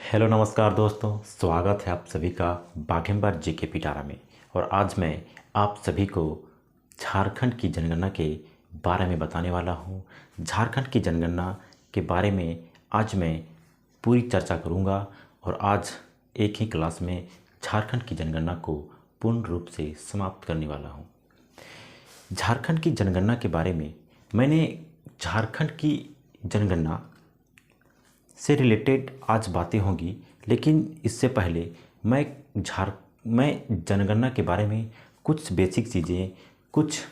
Hello नमस्कार दोस्तों, स्वागत है आप सभी का बाघेम्बर जीके पिटारा में। और आज मैं आप सभी को झारखंड की जनगणना के बारे में बताने वाला हूं। झारखंड की जनगणना के बारे में आज मैं पूरी चर्चा करूंगा और आज एक ही क्लास में झारखंड की जनगणना को पूर्ण रूप से समाप्त करने वाला हूं। झारखंड की जनगणना के बारे में मैंने झारखंड की जनगणना से रिलेटेड आज बातें होंगी, लेकिन इससे पहले मैं जनगणना के बारे में कुछ बेसिक चीज़ें, कुछ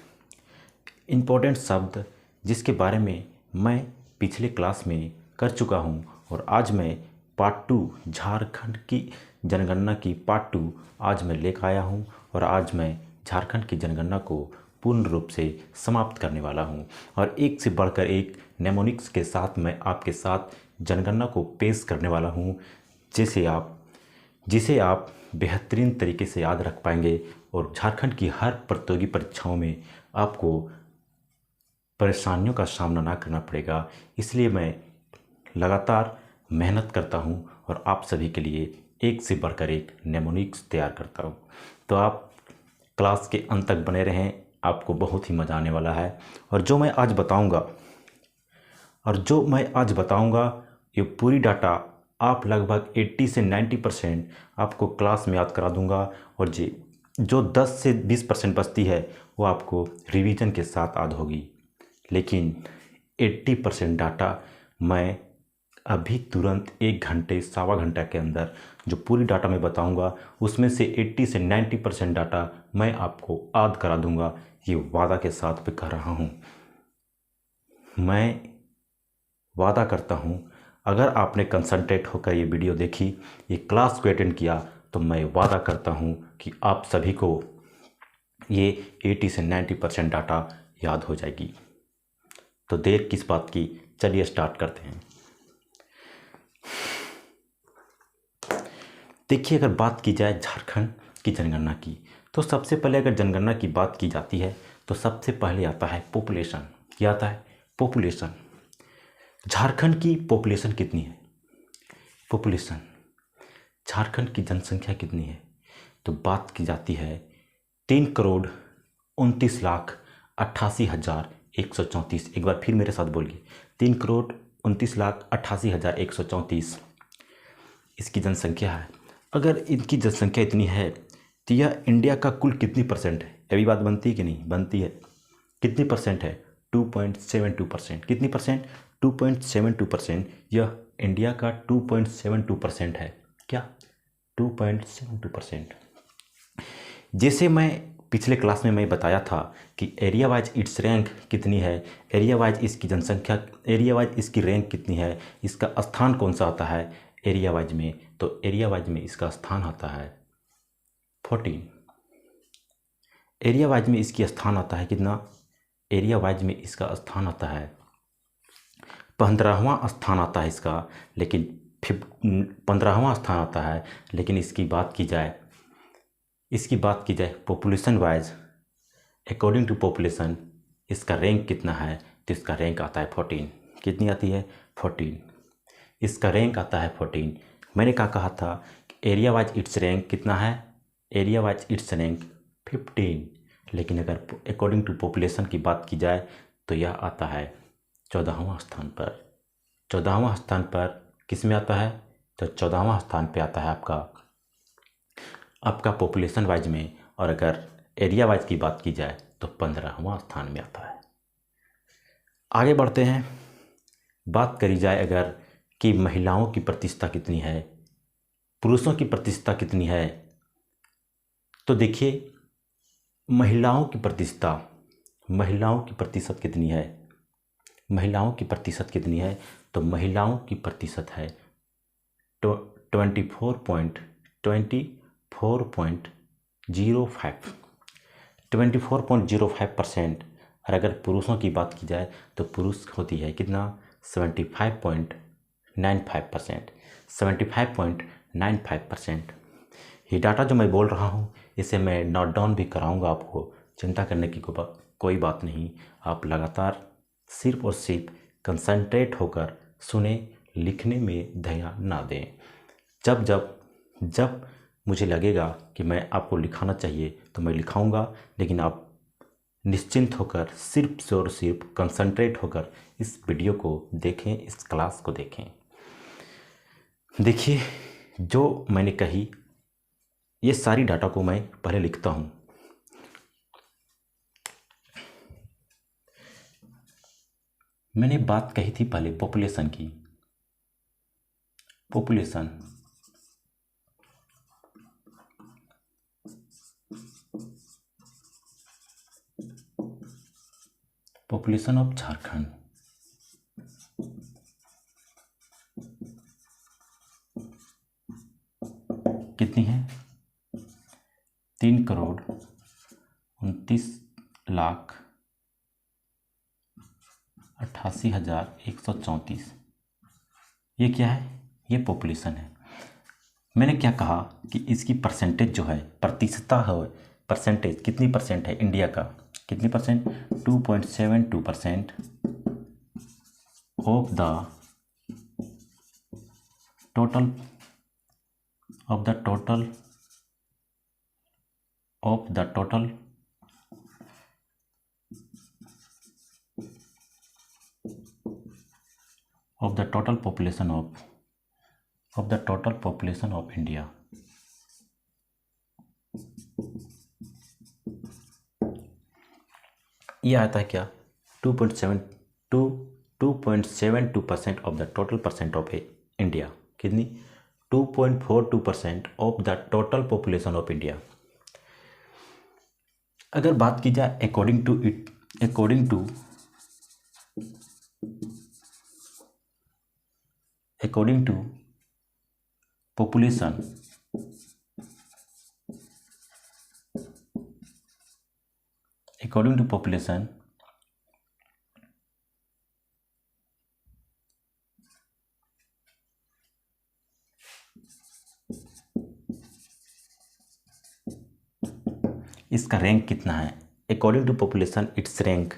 इम्पोर्टेंट शब्द जिसके बारे में मैं पिछले क्लास में कर चुका हूं, और आज मैं पार्ट 2 झारखंड की जनगणना की पार्ट 2 आज मैं लेकर आया हूं। और आज मैं झारखंड की जनगणना को पूर्ण रूप से समाप्त करने वाला हूं, और एक से बढ़कर एक नेमोनिक्स के साथ मैं आपके साथ जनगणना को पेश करने वाला हूं, जिसे आप बेहतरीन तरीके से याद रख पाएंगे और झारखंड की हर प्रतियोगी परीक्षाओं में आपको परेशानियों का सामना ना करना पड़ेगा। इसलिए मैं लगातार मेहनत करता हूं और आप सभी के लिए एक से बढ़कर एक नेमोनिक्स तैयार करता हूं। तो आप क्लास के अंत तक बने रहें, आपको बहुत ही मज़ा आने वाला है। और जो मैं आज बताऊंगा ये पूरी डाटा आप लगभग 80 से 90% आपको क्लास में याद करा दूंगा, और जो 10 से 20% बचती है वो आपको रिवीजन के साथ याद होगी। लेकिन 80% डाटा मैं अभी तुरंत 1 घंटे सवा घंटा के अंदर जो पूरी डाटा मैं बताऊंगा उसमें से 80 से 90% डाटा मैं आपको याद करा दूंगा। ये वादा के साथ मैं कह रहा हूँ। मैं वादा करता हूँ, अगर आपने कंसंट्रेट होकर ये वीडियो देखी, ये क्लास को अटेंड किया, तो मैं वादा करता हूँ कि आप सभी को ये 80 से 90% डाटा याद हो जाएगी। तो देर किस बात की, चलिए स्टार्ट करते हैं। देखिए, अगर बात की जाए झारखंड की जनगणना की, तो सबसे पहले अगर जनगणना की बात की जाती है तो सबसे पहले आता है पॉपुलेशन। क्या आता है? पॉपुलेशन। झारखंड की पॉपुलेशन कितनी है? पॉपुलेशन, झारखंड की जनसंख्या कितनी है? तो बात की जाती है 3,29,88,134। एक बार फिर मेरे साथ बोलिए, 3,29,88,134 इसकी जनसंख्या है। अगर इनकी जनसंख्या इतनी है तो यह इंडिया का कुल कितनी परसेंट है? अभी बात बनती है कि नहीं बनती है? कितनी परसेंट है? 2.72%। कितनी परसेंट? 2.72%। यह इंडिया का 2.72% है। क्या? 2.72%। जैसे मैं पिछले क्लास में मैं बताया था कि एरिया वाइज इट्स रैंक कितनी है, एरिया वाइज इसकी जनसंख्या, एरिया वाइज इसकी रैंक कितनी है, इसका स्थान कौन सा आता है एरिया वाइज में, तो एरिया वाइज में इसका स्थान आता है 14। एरिया वाइज में इसकी स्थान आता है कितना? एरिया वाइज में इसका स्थान आता है 15वां स्थान आता है इसका, लेकिन 15वां स्थान आता है। लेकिन इसकी बात की जाए population wise, according to population इसका रैंक कितना है, तो इसका रैंक आता है 14। कितनी आती है? 14। इसका रैंक आता है 14। मैंने क्या कहा था? एरिया वाइज इट्स रैंक कितना है? Area wise it's rank 15। लेकिन अगर अकॉर्डिंग टू पॉपुलेशन की बात की जाए तो यह आता है 14वां स्थान पर। 14वां स्थान पर किस में आता है? तो 14वां स्थान पे आता है आपका पॉपुलेशन वाइज में। और अगर एरिया वाइज की बात की जाए तो 15वां स्थान में आता है। आगे बढ़ते हैं। बात करी जाए अगर कि महिलाओं की प्रतिशतता कितनी है, पुरुषों की प्रतिशतता कितनी है, तो देखिए महिलाओं की प्रतिशत कितनी है? महिलाओं की प्रतिशत कितनी है? तो महिलाओं की प्रतिशत है 24.05%। और अगर पुरुषों की बात की जाए तो पुरुष होती है कितना? 75.95%। 75.95%। ये डाटा जो मैं बोल रहा हूँ इसे मैं नोट डाउन भी कराऊंगा आपको, चिंता करने की कोई बात नहीं। आप लगातार सिर्फ और सिर्फ कंसंट्रेट होकर सुने, लिखने में ध्यान ना दें। जब जब जब मुझे लगेगा कि मैं आपको लिखाना चाहिए तो मैं लिखाऊंगा, लेकिन आप निश्चिंत होकर सिर्फ और सिर्फ कंसंट्रेट होकर इस वीडियो को देखें, इस क्लास को देखें। देखिए, जो मैंने कही ये सारी डाटा को मैं पहले लिखता हूँ। मैंने बात कही थी पहले पॉपुलेशन की। Population of Jharkhand. कितनी है? 3,29,88,134। ये क्या है? ये पॉपुलेशन है। मैंने क्या कहा कि इसकी परसेंटेज जो है, प्रतिशतता है, परसेंटेज कितनी परसेंट है इंडिया का? कितनी percent? 2.72% of the total population of India। ये आता है क्या? 2.72% of the total percent of India. कितनी? 2.42% of the total population of India. अगर बात की जाए अकॉर्डिंग टू पॉपुलेशन, इसका रैंक कितना है? According to population its rank,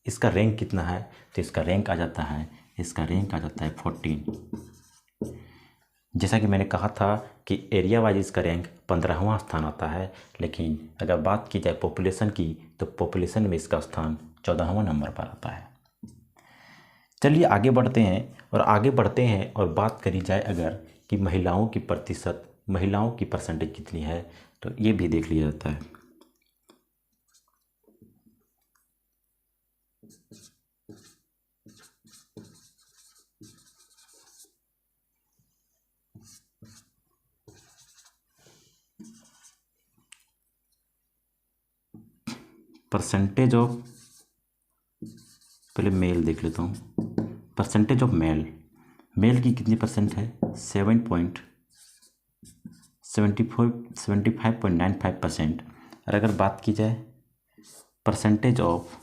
इसका रैंक कितना है? तो इसका रैंक आ जाता है 14। जैसा कि मैंने कहा था कि एरिया वाइज इसका रैंक 15वां स्थान आता है, लेकिन अगर बात की जाए पॉपुलेशन की तो पॉपुलेशन में इसका स्थान 14वां नंबर पर आता है। चलिए आगे बढ़ते हैं और बात करी जाए अगर कि महिलाओं की परसेंटेज कितनी है, तो ये भी देख लिया जाता है। परसेंटेज ऑफ, पहले मेल देख लेता हूँ। परसेंटेज ऑफ मेल की कितनी परसेंट है? 75.95%। और अगर बात की जाए परसेंटेज ऑफ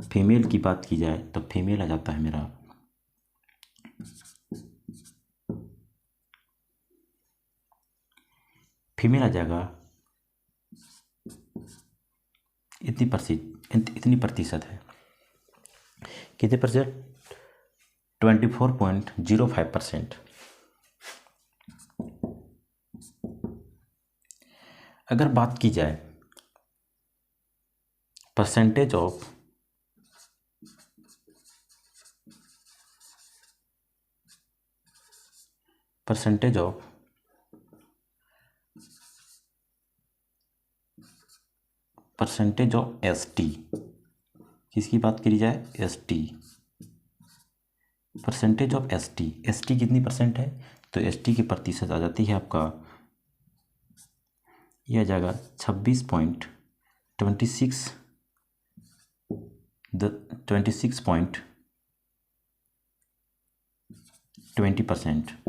फीमेल की बात की जाए तो फीमेल आ जाता है मेरा फीमेल आ जाएगा इतनी प्रतिशत है। कितने प्रतिशत? 24.05%। अगर बात की जाए परसेंटेज ऑफ एसटी, किसकी बात करी जाए? एसटी, परसेंटेज ऑफ एसटी कितनी परसेंट है? तो एसटी की प्रतिशत आ जाती है आपका, यह आ जाएगा 26.20%।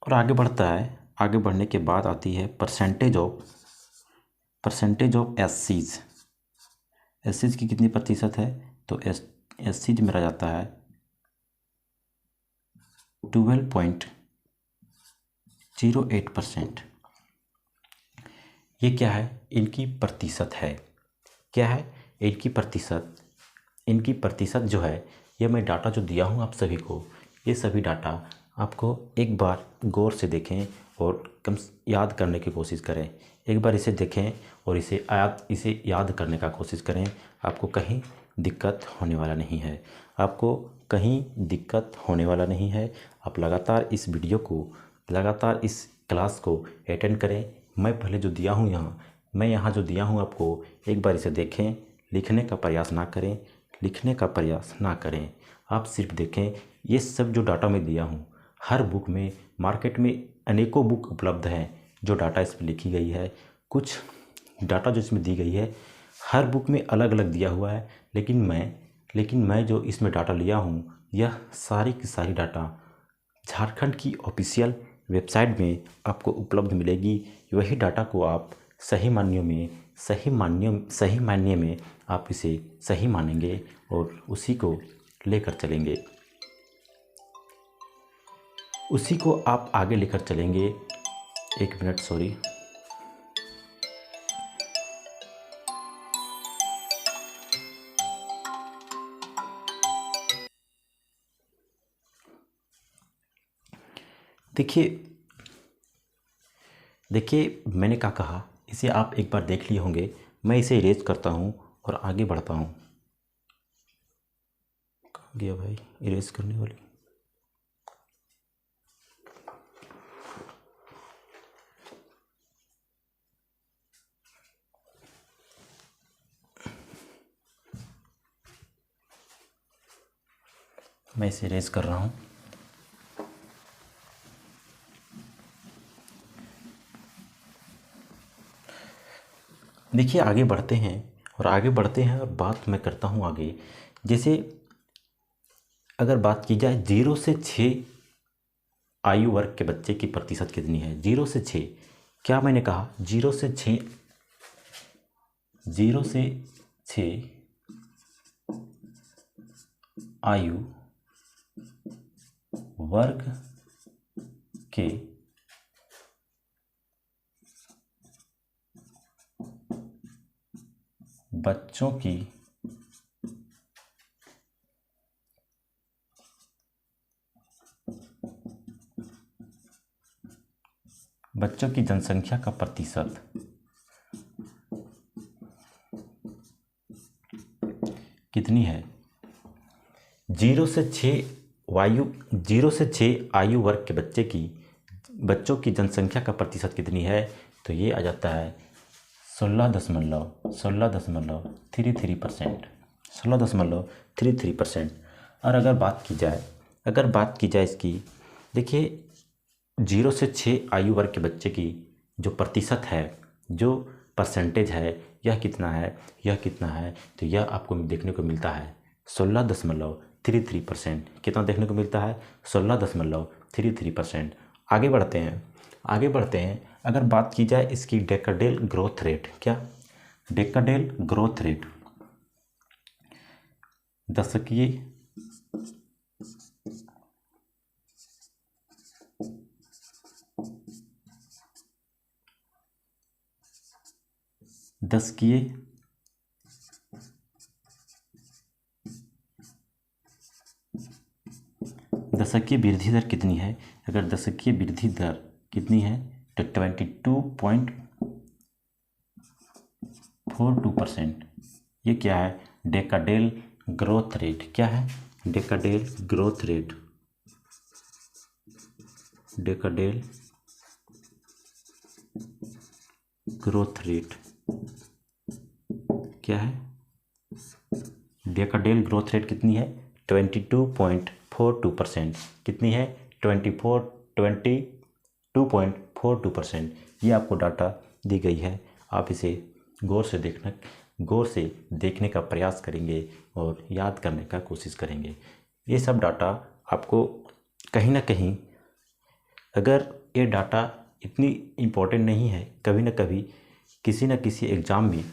और आगे बढ़ने के बाद आती है परसेंटेज ऑफ एससीज की कितनी प्रतिशत है? तो एससीज मेरा जाता है 12.08%। ये क्या है? इनकी प्रतिशत है। क्या है? इनकी प्रतिशत इनकी प्रतिशत जो है, यह मैं डाटा जो दिया हूँ आप सभी को, ये सभी डाटा आपको एक बार गौर से देखें और याद करने की कोशिश करें। एक बार इसे देखें और इसे याद करने का कोशिश करें। आपको कहीं दिक्कत होने वाला नहीं है, आपको कहीं दिक्कत होने वाला नहीं है। आप लगातार इस वीडियो को, लगातार इस क्लास को अटेंड करें। मैं पहले जो दिया हूँ यहाँ जो दिया हूँ आपको, एक बार इसे देखें। लिखने का प्रयास ना करें, लिखने का प्रयास ना करें, आप सिर्फ देखें। ये सब जो डाटा मैं दिया हूँ, हर बुक में, मार्केट में अनेकों बुक उपलब्ध हैं जो डाटा इस पर लिखी गई है। कुछ डाटा जो इसमें दी गई है, हर बुक में अलग अलग दिया हुआ है, लेकिन मैं जो इसमें डाटा लिया हूँ, यह सारी की सारी डाटा झारखंड की ऑफिशियल वेबसाइट में आपको उपलब्ध मिलेगी। वही डाटा को आप सही मायने में आप इसे सही मानेंगे और उसी को लेकर चलेंगे, उसी को आप आगे लेकर चलेंगे। एक मिनट, सॉरी। देखिए मैंने क्या कहा, इसे आप एक बार देख लिए होंगे। मैं इसे इरेज करता हूँ और आगे बढ़ता हूँ। कहाँ गया भाई इरेज करने वाली? मैं इसे इरेज कर रहा हूँ। देखिए आगे बढ़ते हैं और बात मैं करता हूँ आगे। जैसे अगर बात की जाए 0 से 6 आयु वर्ग के बच्चे की प्रतिशत कितनी है? 0 से 6, क्या मैंने कहा? 0 से 6 आयु वर्ग के बच्चों की जनसंख्या का प्रतिशत कितनी है? 0 से 6 आयु वर्ग के बच्चों की जनसंख्या का प्रतिशत कितनी है? तो ये आ जाता है 16.33%। और अगर बात की जाए इसकी, देखिए 0 से 6 आयु वर्ग के बच्चे की जो प्रतिशत है, जो परसेंटेज है, यह कितना है? तो यह आपको देखने को मिलता है 16.33%। कितना देखने को मिलता है? 16.33%। आगे बढ़ते हैं। अगर बात की जाए इसकी डेकाडेल ग्रोथ रेट, क्या डेकाडेल ग्रोथ रेट, दशकीय वृद्धि दर कितनी है? अगर दशकीय वृद्धि दर कितनी है तो 22.42%। ये क्या है? डेकाडेल ग्रोथ रेट। क्या है? डेकाडेल ग्रोथ रेट। क्या है? डेकाडेल ग्रोथ रेट कितनी है? 22.42%। कितनी है? 22.42%। ये आपको डाटा दी गई है। आप इसे गौर से देखने का प्रयास करेंगे और याद करने का कोशिश करेंगे। ये सब डाटा आपको कहीं ना कहीं, अगर ये डाटा इतनी इम्पोर्टेंट नहीं है, कभी ना कभी किसी न किसी एग्ज़ाम में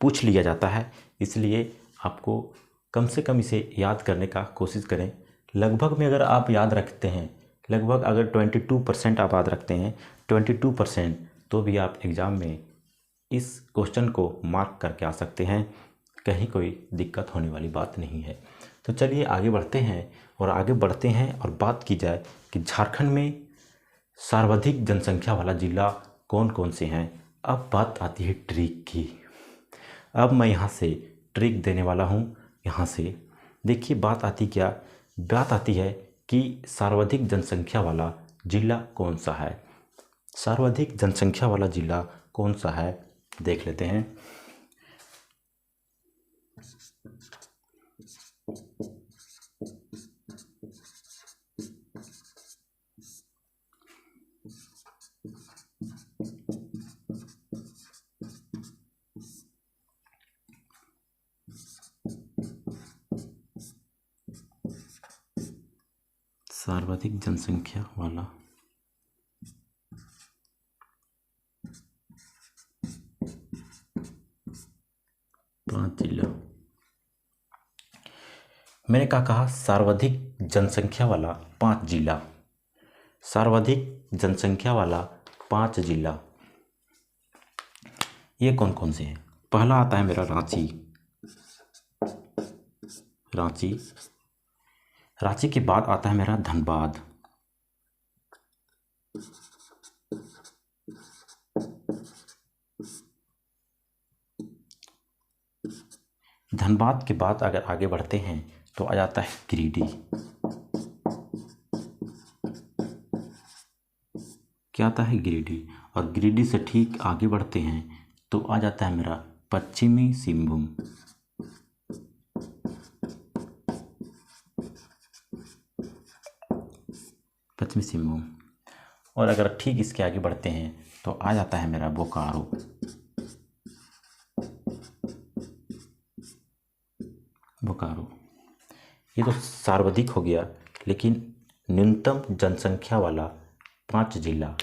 पूछ लिया जाता है, इसलिए आपको कम से कम इसे याद करने का कोशिश करें। लगभग में अगर आप याद रखते हैं, लगभग अगर 22% आप याद रखते हैं, 22%, तो भी आप एग्ज़ाम में इस क्वेश्चन को मार्क करके आ सकते हैं। कहीं कोई दिक्कत होने वाली बात नहीं है। तो चलिए आगे बढ़ते हैं और बात की जाए कि झारखंड में सर्वाधिक जनसंख्या वाला जिला कौन कौन से हैं। अब बात आती है ट्रिक की। अब मैं यहाँ से ट्रिक देने वाला हूँ। यहाँ से देखिए बात आती है कि सर्वाधिक जनसंख्या वाला जिला कौन सा है। सर्वाधिक जनसंख्या वाला जिला कौन सा है देख लेते हैं। सर्वाधिक जनसंख्या वाला पांच जिला, मैंने कहा सर्वाधिक जनसंख्या वाला 5 जिला। सर्वाधिक जनसंख्या वाला 5 जिला ये कौन कौन से हैं। पहला आता है मेरा रांची के बाद आता है मेरा धनबाद। धनबाद के बाद अगर आगे बढ़ते हैं तो आ जाता है गिरिडीह। क्या आता है गिरिडीह। और गिरिडीह से ठीक आगे बढ़ते हैं तो आ जाता है मेरा पश्चिमी सिंहभूम। और अगर ठीक इसके आगे बढ़ते हैं तो आ जाता है मेरा बोकारो। ये तो सर्वाधिक हो गया, लेकिन न्यूनतम जनसंख्या वाला 5 जिला।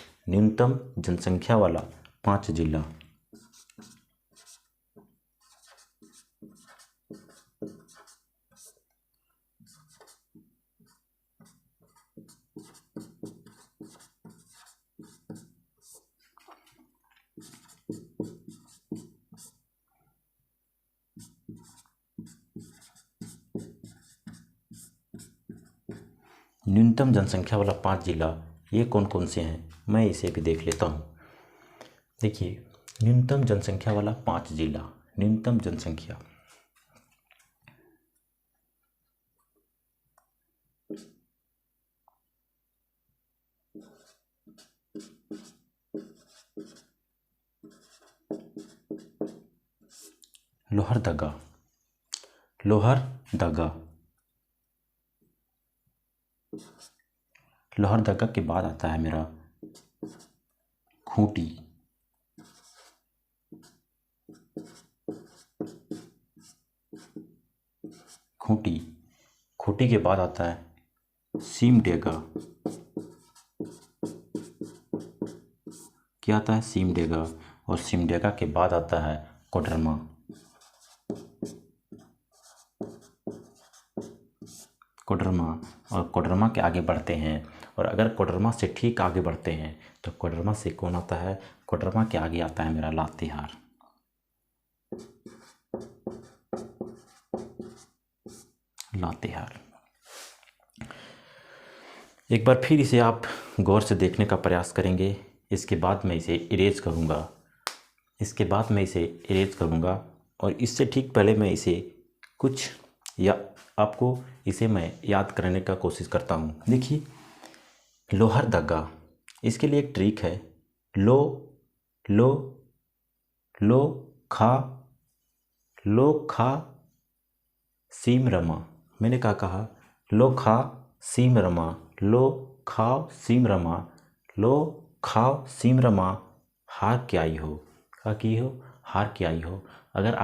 न्यूनतम जनसंख्या वाला 5 जिला ये कौन कौन से हैं, मैं इसे भी देख लेता हूँ। देखिए न्यूनतम जनसंख्या वाला 5 जिला, न्यूनतम जनसंख्या लोहरदगा। लोहरदगा के बाद आता है मेरा खूंटी। खूंटी के बाद आता है सिमडेगा। क्या आता है सिमडेगा। और सिमडेगा के बाद आता है कोडरमा। और कोडरमा के आगे बढ़ते हैं, और अगर कोडरमा से ठीक आगे बढ़ते हैं तो कोडरमा से कौन आता है, कोडरमा के आगे आता है मेरा लातेहार। एक बार फिर इसे आप गौर से देखने का प्रयास करेंगे। इसके बाद मैं इसे इरेज करूँगा। और इससे ठीक पहले मैं इसे कुछ या आपको इसे मैं याद करने का कोशिश करता हूँ। देखिए लोहरदगा, इसके लिए एक ट्रिक है। लो खा सीम रमा। मैंने क्या कहा, लो खाओ सीम रमा, हार के आई हो। क्या की हो, हार के आई हो। अगर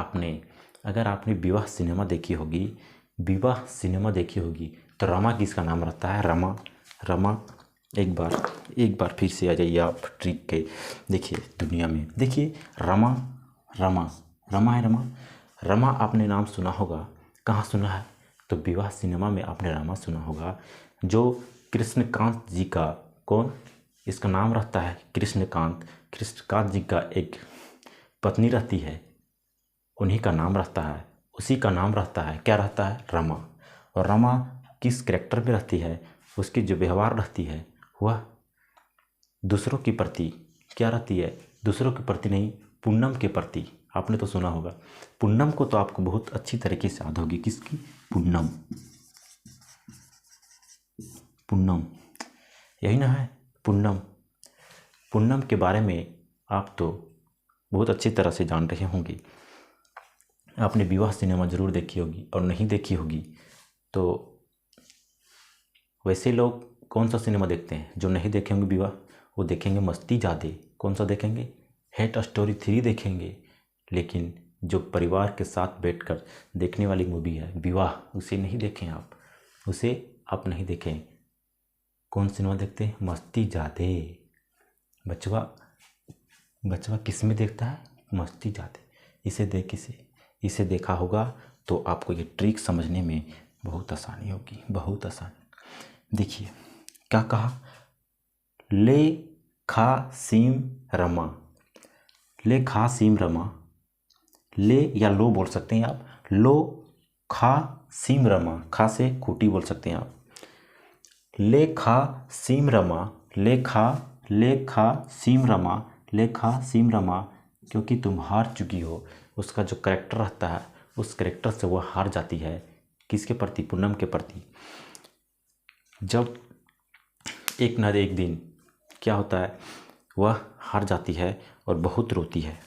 आपने विवाह सिनेमा देखी होगी तो रमा किसका नाम रहता है, रमा। एक बार फिर से आ जाइए आप ट्रिक के। देखिए दुनिया में देखिए रमा है। रमा आपने नाम सुना होगा, कहाँ सुना है, तो विवाह सिनेमा में आपने रमा सुना होगा। जो कृष्णकांत जी का इसका नाम रहता है कृष्णकांत जी का एक पत्नी रहती है, उन्हीं का नाम रहता है उसी का नाम रहता है, क्या रहता है, रमा। और रमा किस कैरेक्टर में रहती है, उसकी जो व्यवहार रहती है वह दूसरों के प्रति क्या रहती है, दूसरों के प्रति नहीं, पूनम के प्रति। आपने तो सुना होगा पूनम को, तो आपको बहुत अच्छी तरीके से याद होगी, किसकी, पूनम। पूनम, यही ना है पूनम। पूनम के बारे में आप तो बहुत अच्छी तरह से जान रहे होंगे। आपने विवाह सिनेमा जरूर देखी होगी, और नहीं देखी होगी तो वैसे लोग कौन सा सिनेमा देखते हैं, जो नहीं देखे होंगे विवाह, वो देखेंगे मस्ती जादे। कौन सा देखेंगे, हेट स्टोरी 3 देखेंगे। लेकिन जो परिवार के साथ बैठकर देखने वाली मूवी है विवाह, उसे नहीं देखें आप, उसे आप नहीं देखें। कौन सिनेमा देखते हैं, मस्ती जादे। बचवा किस में देखता है, मस्ती जादे। इसे देखा होगा तो आपको ये ट्रिक समझने में बहुत आसानी होगी, बहुत आसानी। देखिए क्या कहा, ले खा सीम रमा। ले खा सीम रमा, ले या लो बोल सकते हैं आप, लो खा सीम रमा, खा से खूटी बोल सकते हैं आप। ले खा सीम रमा, ले खा सीम रमा, ले खा सीम रमा, क्योंकि तुम हार चुकी हो। उसका जो कैरेक्टर रहता है, उस कैरेक्टर से वह हार जाती है, किसके प्रति, पूनम के प्रति। जब एक न एक दिन क्या होता है, वह हार जाती है और बहुत रोती है।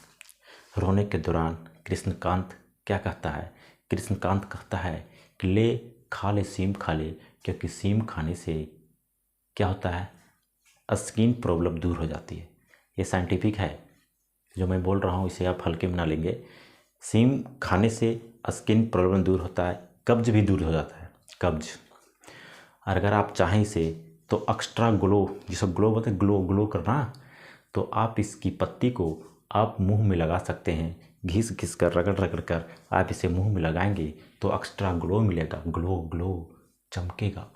रोने के दौरान कृष्णकांत क्या कहता है, कृष्णकांत कहता है कि ले खा ले सीम खा ले, क्योंकि सीम खाने से क्या होता है, स्किन प्रॉब्लम दूर हो जाती है। ये साइंटिफिक है, जो मैं बोल रहा हूँ इसे आप हल्के में ना लेंगे। सीम खाने से स्किन प्रॉब्लम दूर होता है, कब्ज भी दूर हो जाता है, कब्ज। और अगर आप चाहें इसे तो एक्स्ट्रा ग्लो, जिसे ग्लो बोलते हैं, ग्लो करना, तो आप इसकी पत्ती को आप मुंह में लगा सकते हैं, घिस घिस कर, रगड़ कर आप इसे मुंह में लगाएंगे तो एक्स्ट्रा ग्लो मिलेगा। ग्लो चमकेगा,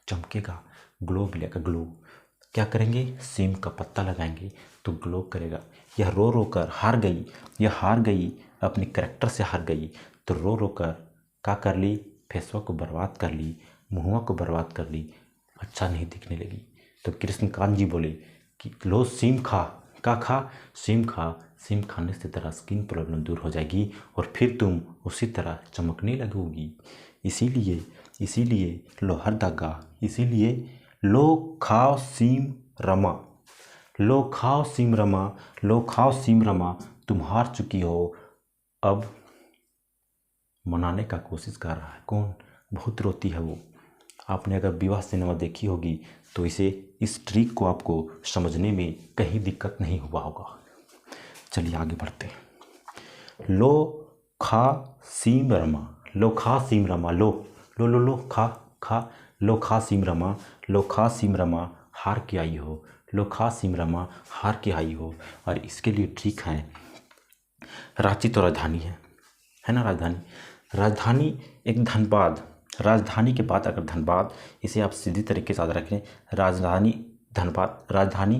चमकेगा, ग्लो मिलेगा, ग्लो। क्या करेंगे, सीम का पत्ता लगाएंगे तो ग्लो करेगा। यह रो रो कर हार गई, अपने कैरेक्टर से हार गई, तो रो रो कर क्या कर ली, फेसवा को बर्बाद कर ली, मुँहवा को बर्बाद कर ली, अच्छा नहीं दिखने लगी। तो कृष्णकांत जी बोले कि लो सीम खा, क्या खा, सीम खा, सीम खाने से तेरा स्किन प्रॉब्लम दूर हो जाएगी और फिर तुम उसी तरह चमकने लगोगी। इसीलिए लोहर दागा, इसीलिए लो खाओ सीम रमा, लो खाओ सीम रमा, लो खाओ सीम रमा, तुम हार चुकी हो। अब मनाने का कोशिश कर रहा है कौन, बहुत रोती है वो। आपने अगर विवाह सिनेमा देखी होगी तो इस ट्रिक को आपको समझने में कहीं दिक्कत नहीं हुआ होगा। चलिए आगे बढ़ते हैं। लो खा सीम रमा, लो खा सीम रमा, लो खा, लो खा सीम रमा, लो खा सीम रमा, हार के आई हो, लो खा सीम रमा, हार के आई हो। और इसके लिए ट्रिक है, रांची तो राजधानी है ना, राजधानी एक धनबाद, राजधानी के बाद अगर धनबाद, इसे आप सीधी तरीके से याद रखें, राजधानी धनबाद, राजधानी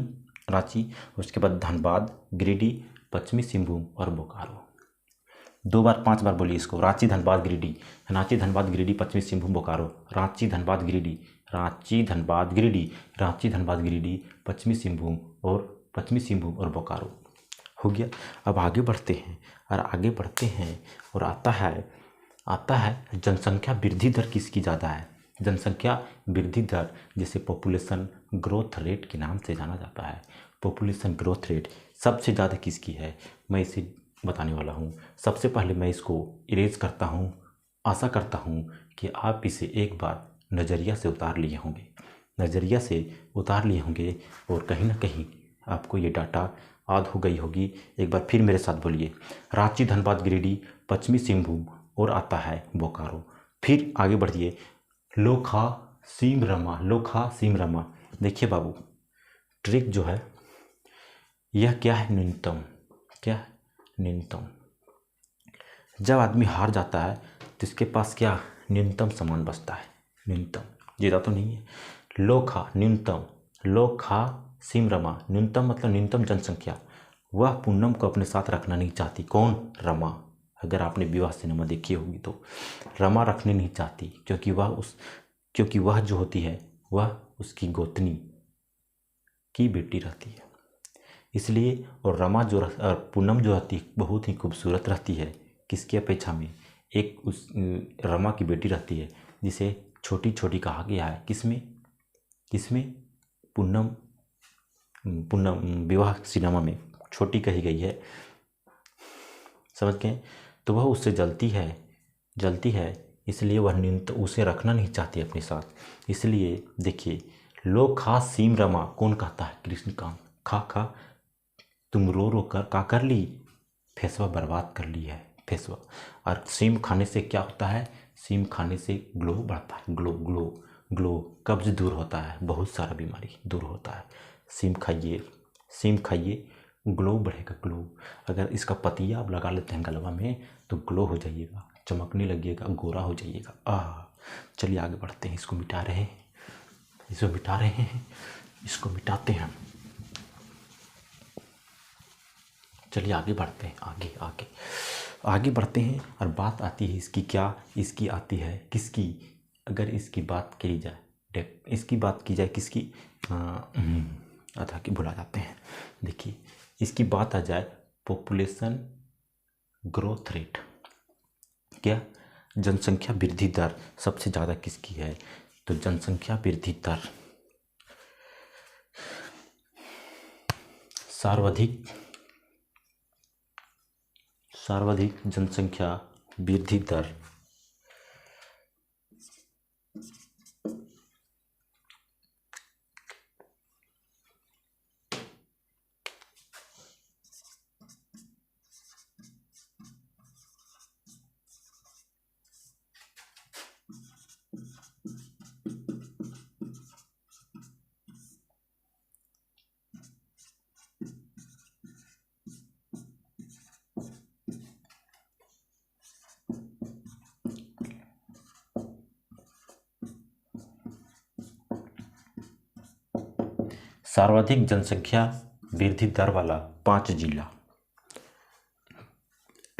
रांची, उसके बाद धनबाद, गिरिडीह, पश्चिमी सिंहभूम और बोकारो। 2 बार 5 बार बोलिए इसको, रांची धनबाद गिरिडीह, रांची धनबाद गिरिडीह, पश्चिमी सिंहभूम बोकारो, रांची धनबाद गिरिडीह, रांची धनबाद गिरिडीह, रांची धनबाद गिरिडीह, पश्चिमी सिंहभूम और बोकारो। हो गया। अब आगे बढ़ते हैं और आता है जनसंख्या वृद्धि दर किसकी ज़्यादा है, जनसंख्या वृद्धि दर, जिसे पॉपुलेशन ग्रोथ रेट के नाम से जाना जाता है। पॉपुलेशन ग्रोथ रेट सबसे ज़्यादा किसकी है, मैं इसे बताने वाला हूँ। सबसे पहले मैं इसको इरेज करता हूँ, आशा करता हूँ कि आप इसे एक बार नज़रिया से उतार लिए होंगे और कहीं ना कहीं आपको ये डाटा याद हो गई होगी। एक बार फिर मेरे साथ बोलिए, रांची धनबाद गिरिडीह, पश्चिमी सिंहभूम और आता है बोकारो। फिर आगे बढ़िए, लोखा सीम रमा। देखिए बाबू, ट्रिक जो है यह क्या है, न्यूनतम। जब आदमी हार जाता है तो इसके पास क्या न्यूनतम सामान बचता है, न्यूनतम, ज़्यादा तो नहीं है। लोखा सीम रमा, न्यूनतम मतलब न्यूनतम जनसंख्या। वह पूनम को अपने साथ रखना नहीं चाहती, कौन, रमा। अगर आपने विवाह सिनेमा देखी होगी तो रमा रखने नहीं चाहती, क्योंकि वह जो होती है वह उसकी गोतनी की बेटी रहती है, इसलिए। और पूनम जो रहती है बहुत ही खूबसूरत रहती है, किसकी अपेक्षा में, एक उस रमा की बेटी रहती है जिसे छोटी छोटी कहा गया है। किसमें पूनम पूनम विवाह सिनेमा में छोटी कही गई है, समझ गए। तो वह उससे जलती है, इसलिए वह उसे रखना नहीं चाहती अपने साथ। इसलिए देखिए, लो खा सीम रमा, कौन कहता है, कृष्णकांत। खा तुम रो रो कर का कर ली, फेसवा बर्बाद कर ली है, फेसवा। और सीम खाने से क्या होता है, सीम खाने से ग्लो बढ़ता है, ग्लो ग्लो ग्लो, कब्ज दूर होता है, बहुत सारा बीमारी दूर होता है। सीम खाइए, ग्लो बढ़ेगा, ग्लो। अगर इसका पतिया आप लगा लेते हैं गलवा में तो ग्लो हो जाइएगा, चमकने लगिएगा, गोरा हो जाइएगा। चलिए आगे बढ़ते हैं, इसको मिटाते हैं, इसको मिटाते हैं। चलिए आगे बढ़ते हैं, आगे बढ़ते हैं। और बात आती है इसकी आती है किसकी, अगर इसकी बात की जाए किसकी, आधा की भुला जाते हैं। देखिए, इसकी बात आ जाए पॉपुलेशन ग्रोथ रेट, क्या जनसंख्या वृद्धि दर सबसे ज़्यादा किसकी है, तो जनसंख्या वृद्धि दर सर्वाधिक जनसंख्या वृद्धि दर सर्वाधिक जनसंख्या वृद्धि दर वाला 5 जिला,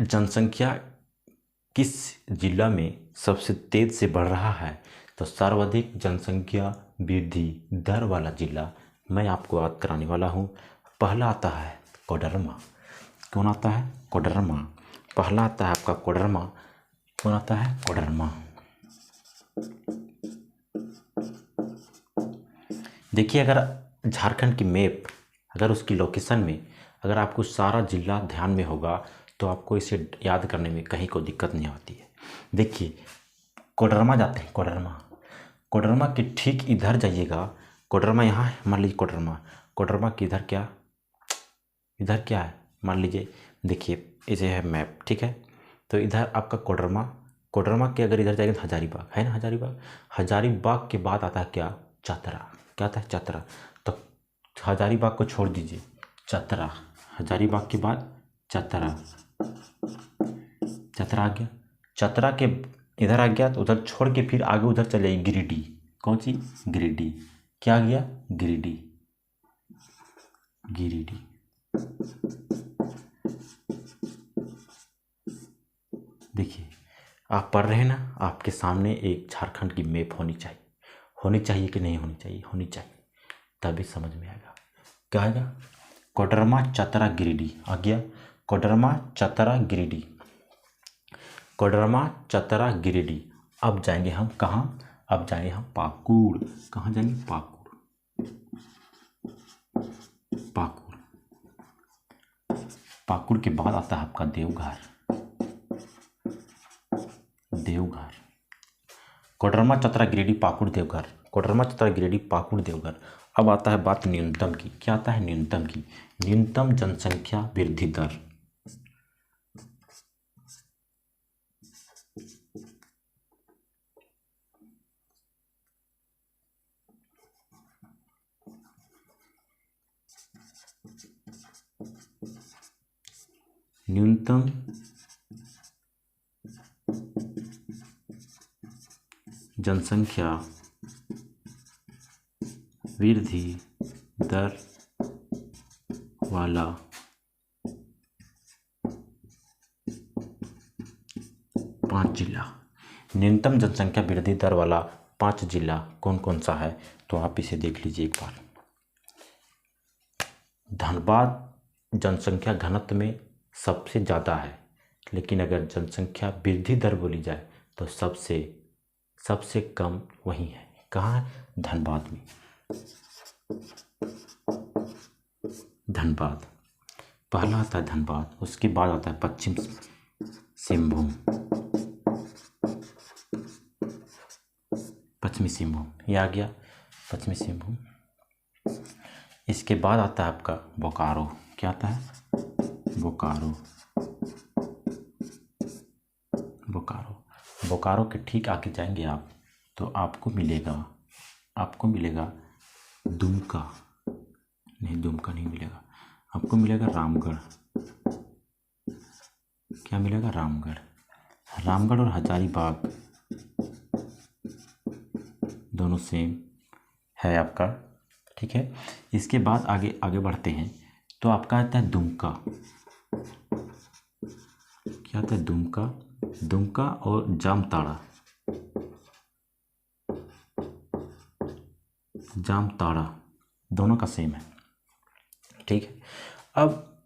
जनसंख्या किस जिला में सबसे तेज से बढ़ रहा है, तो सर्वाधिक जनसंख्या वृद्धि दर वाला जिला मैं आपको याद कराने वाला हूँ। पहला आता है कोडरमा। कौन आता है, कोडरमा। पहला आता है आपका कोडरमा। कौन आता है, कोडरमा। देखिए, अगर झारखंड की मैप, अगर उसकी लोकेशन में अगर आपको सारा जिला ध्यान में होगा तो आपको इसे याद करने में कहीं कोई दिक्कत नहीं आती है। देखिए, कोडरमा जाते हैं, कोडरमा के ठीक इधर जाइएगा। कोडरमा यहाँ है, मान लीजिए कोडरमा के इधर क्या है, मान लीजिए। देखिए, इसे है मैप, ठीक है। तो इधर आपका कोडरमा के अगर इधर जाएंगे तो हजारीबाग है ना, हजारीबाग के बाद आता है क्या, चतरा। क्या आता है, चतरा। तो हजारीबाग को छोड़ दीजिए, चतरा। हजारीबाग के बाद चतरा आ गया। चतरा के इधर आ गया तो उधर छोड़ के फिर आगे उधर चले गिरिडीह। कौन सी, गिरिडीह। क्या आ गया, गिरिडीह। देखिए, आप पढ़ रहे हैं ना, आपके सामने एक झारखंड की मैप होनी चाहिए कि नहीं होनी चाहिए, होनी चाहिए, तभी समझ में आएगा। क्या आएगा, कोडरमा चतरा गिरिडीह आ गया। कोडरमा चतरा गिरिडीह। अब जाएंगे हम कहाँ, अब जाएंगे हम पाकुड़। कहाँ जाएंगे, पाकुड़ के बाद आता है आपका देवघर। कोडरमा चतरा गिरिडीह पाकुड़ देवघर, कोडरमा चतरा गिरिडीह पाकुड़ देवघर। अब आता है बात न्यूनतम की। क्या आता है, न्यूनतम की, न्यूनतम जनसंख्या वृद्धि दर। न्यूनतम जनसंख्या वृद्धि दर वाला 5 जिला। न्यूनतम जनसंख्या वृद्धि दर वाला 5 जिला कौन कौन सा है, तो आप इसे देख लीजिए एक बार। धनबाद जनसंख्या घनत्व में सबसे ज़्यादा है, लेकिन अगर जनसंख्या वृद्धि दर बोली जाए तो सबसे कम वही है। कहाँ है? धनबाद में। धनबाद पहला आता है, धनबाद। उसके बाद आता है पश्चिम सिंहभूम। पश्चिमी सिंहभूम ये आ गया, पश्चिमी सिंहभूम। इसके बाद आता है आपका बोकारो। क्या आता है? बोकारो। बोकारो बोकारो के ठीक आगे जाएंगे आप तो आपको मिलेगा दुमका। नहीं, दुमका नहीं मिलेगा, आपको मिलेगा रामगढ़। क्या मिलेगा? रामगढ़ और हजारीबाग दोनों सेम है आपका। ठीक है, इसके बाद आगे बढ़ते हैं तो आपका आता है दुमका। क्या आता है? दुमका और जामताड़ा दोनों का सेम है। ठीक है, अब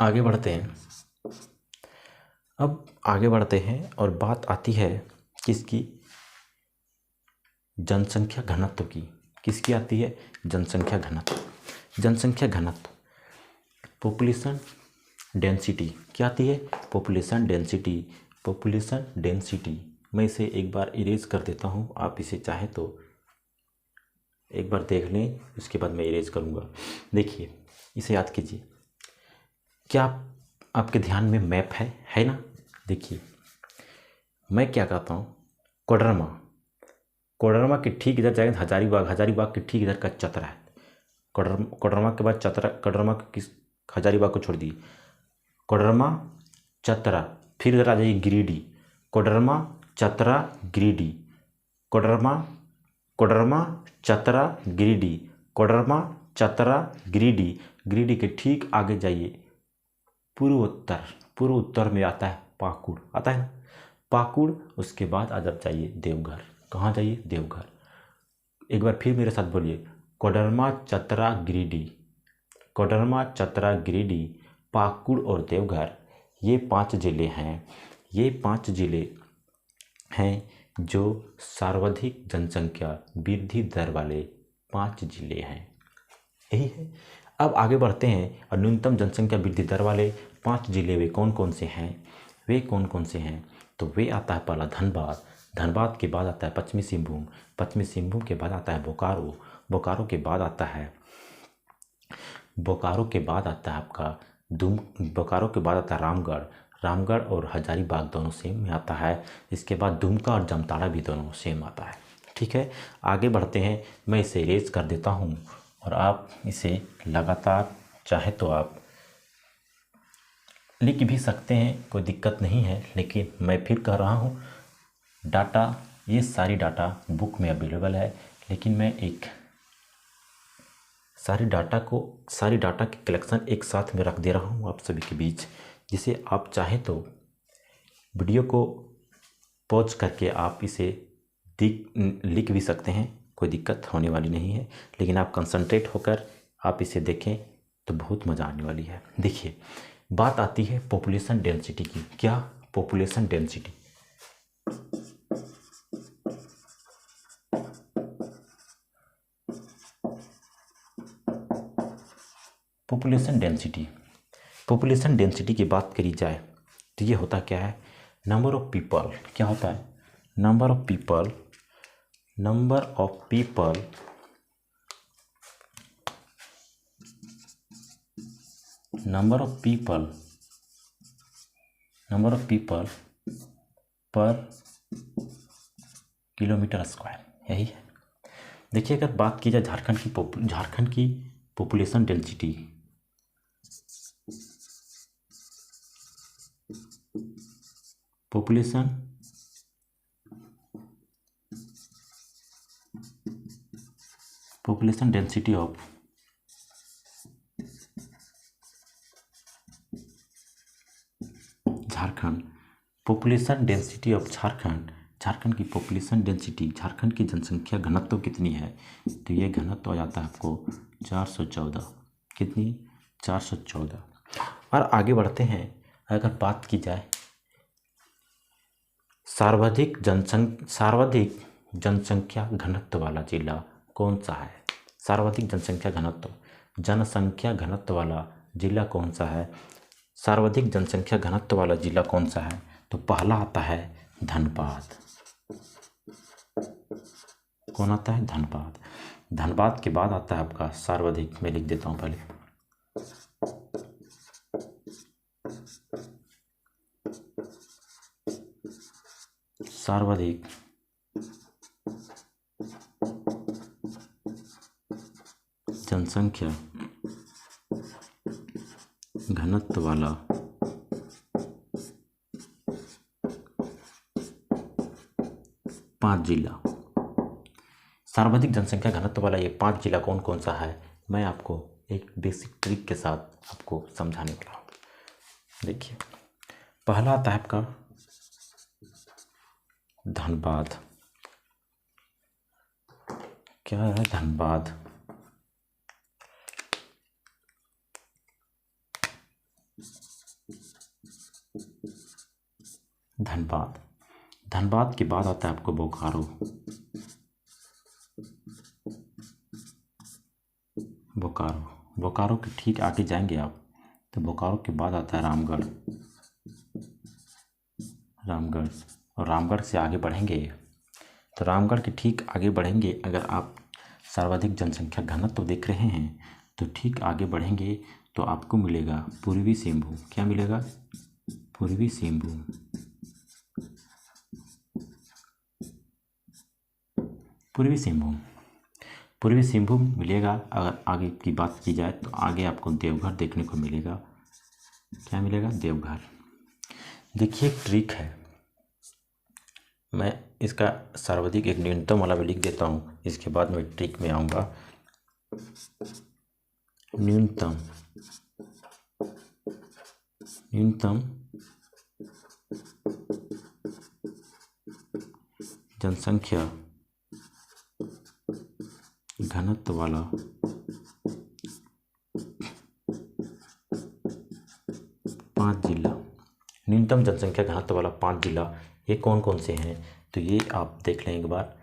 आगे बढ़ते हैं और बात आती है किसकी? जनसंख्या घनत्व की। किसकी आती है? जनसंख्या घनत्व। Population density. क्या आती है? Population density. मैं इसे एक बार इरेज कर देता हूँ, आप इसे चाहे तो एक बार देख लें, उसके बाद मैं इरेज करूँगा। देखिए, इसे याद कीजिए। क्या आपके ध्यान में मैप है ना? देखिए, मैं क्या कहता हूँ, कोडरमा के ठीक इधर जाएंगे हजारीबाग के ठीक इधर का चतरा है। कोडरमा के बाद चतरा, हजारीबाग को छोड़ दिए, कोडरमा चतरा, फिर इधर आ जाइए गिरिडीह। कोडरमा चतरा गिरिडीह, कोडरमा चतरा गिरिडीह। गिरिडीह के ठीक आगे जाइए, पूर्व उत्तर में आता है पाकुड़। आता है ना पाकुड़। उसके बाद जब जाइए देवघर। कहाँ जाइए? देवघर। एक बार फिर मेरे साथ बोलिए, कोडरमा चतरा गिरिडीह, पाकुड़ और देवघर। ये 5 जिले हैं जो सर्वाधिक जनसंख्या वृद्धि दर वाले 5 जिले हैं। यही है। अब आगे बढ़ते हैं और न्यूनतम जनसंख्या वृद्धि दर वाले 5 जिले वे कौन कौन से हैं? तो वे आता है पहला धनबाद के बाद आता है पश्चिमी सिंहभूम के बाद आता है बोकारो के बाद आता है रामगढ़ और हजारीबाग दोनों सेम में आता है। इसके बाद दुमका और जामताड़ा भी दोनों सेम आता है। ठीक है, आगे बढ़ते हैं। मैं इसे इरेज कर देता हूँ और आप इसे लगातार चाहे तो आप लिख भी सकते हैं, कोई दिक्कत नहीं है। लेकिन मैं फिर कह रहा हूँ, ये सारी डाटा बुक में अवेलेबल है, लेकिन मैं एक सारी डाटा के कलेक्शन एक साथ में रख दे रहा हूँ आप सभी के बीच, जिसे आप चाहे तो वीडियो को पॉज करके आप इसे लिख भी सकते हैं, कोई दिक्कत होने वाली नहीं है। लेकिन आप कंसंट्रेट होकर आप इसे देखें तो बहुत मज़ा आने वाली है। देखिए, बात आती है पॉपुलेशन डेंसिटी की। क्या? Population density. पॉपुलेशन डेंसिटी की बात करी जाए तो ये होता क्या है? Number of people. क्या होता है? नंबर ऑफ पीपल पर किलोमीटर स्क्वायर। यही है। देखिए, अगर बात की जाए झारखंड की population density, population density of Jharkhand population density of Jharkhand, Jharkhand की पॉपुलेशन डेंसिटी, झारखंड की जनसंख्या घनत्व कितनी है? तो ये घनत्व आ जाता है आपको 414। कितनी? 414। और आगे बढ़ते हैं। अगर बात की जाए सर्वाधिक जनसंख्या घनत्व वाला जिला कौन सा है? सर्वाधिक जनसंख्या घनत्व वाला जिला कौन सा है? सर्वाधिक जनसंख्या घनत्व वाला जिला कौन सा है? तो पहला आता है धनबाद। कौन आता है? धनबाद। धनबाद के बाद आता है आपका सर्वाधिक, मैं लिख देता हूँ पहले, सर्वाधिक जनसंख्या घनत्व वाला पांच जिला, सर्वाधिक जनसंख्या घनत्व वाला ये 5 जिला कौन कौन सा है, मैं आपको एक बेसिक ट्रिक के साथ आपको समझाने वाला हूँ। देखिए, पहला आता है आपका धनबाद। क्या है? धनबाद। धनबाद। धनबाद के बाद आता है आपको बोकारो। बोकारो, बोकारो के ठीक आगे जाएंगे आप तो बोकारो के बाद आता है रामगढ़। रामगढ़, और रामगढ़ से आगे बढ़ेंगे तो रामगढ़ के ठीक आगे बढ़ेंगे, अगर आप सर्वाधिक जनसंख्या घनत्व देख रहे हैं तो ठीक आगे बढ़ेंगे तो आपको मिलेगा पूर्वी सिंहभूम। क्या मिलेगा? पूर्वी सिंहभूम। पूर्वी सिंहभूम, पूर्वी सिंहभूम मिलेगा। अगर आगे की बात की जाए तो आगे आपको देवघर देखने को मिलेगा। क्या मिलेगा? देवघर। देखिए, एक ट्रिक है, मैं इसका सर्वाधिक एक न्यूनतम वाला भी लिख देता हूँ, इसके बाद मैं ट्रिक में आऊँगा। न्यूनतम जनसंख्या घनत्व वाला 5 जिला, न्यूनतम जनसंख्या घनत्व वाला 5 जिला, ये कौन कौन से हैं? तो ये आप देख लें एक बार।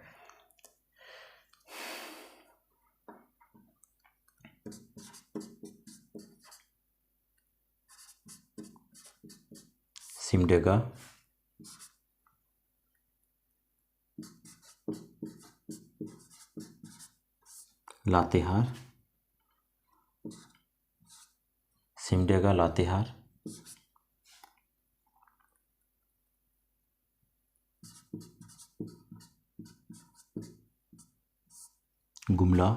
सिमडेगा, लातेहार, सिमडेगा, लातेहार, गुमला,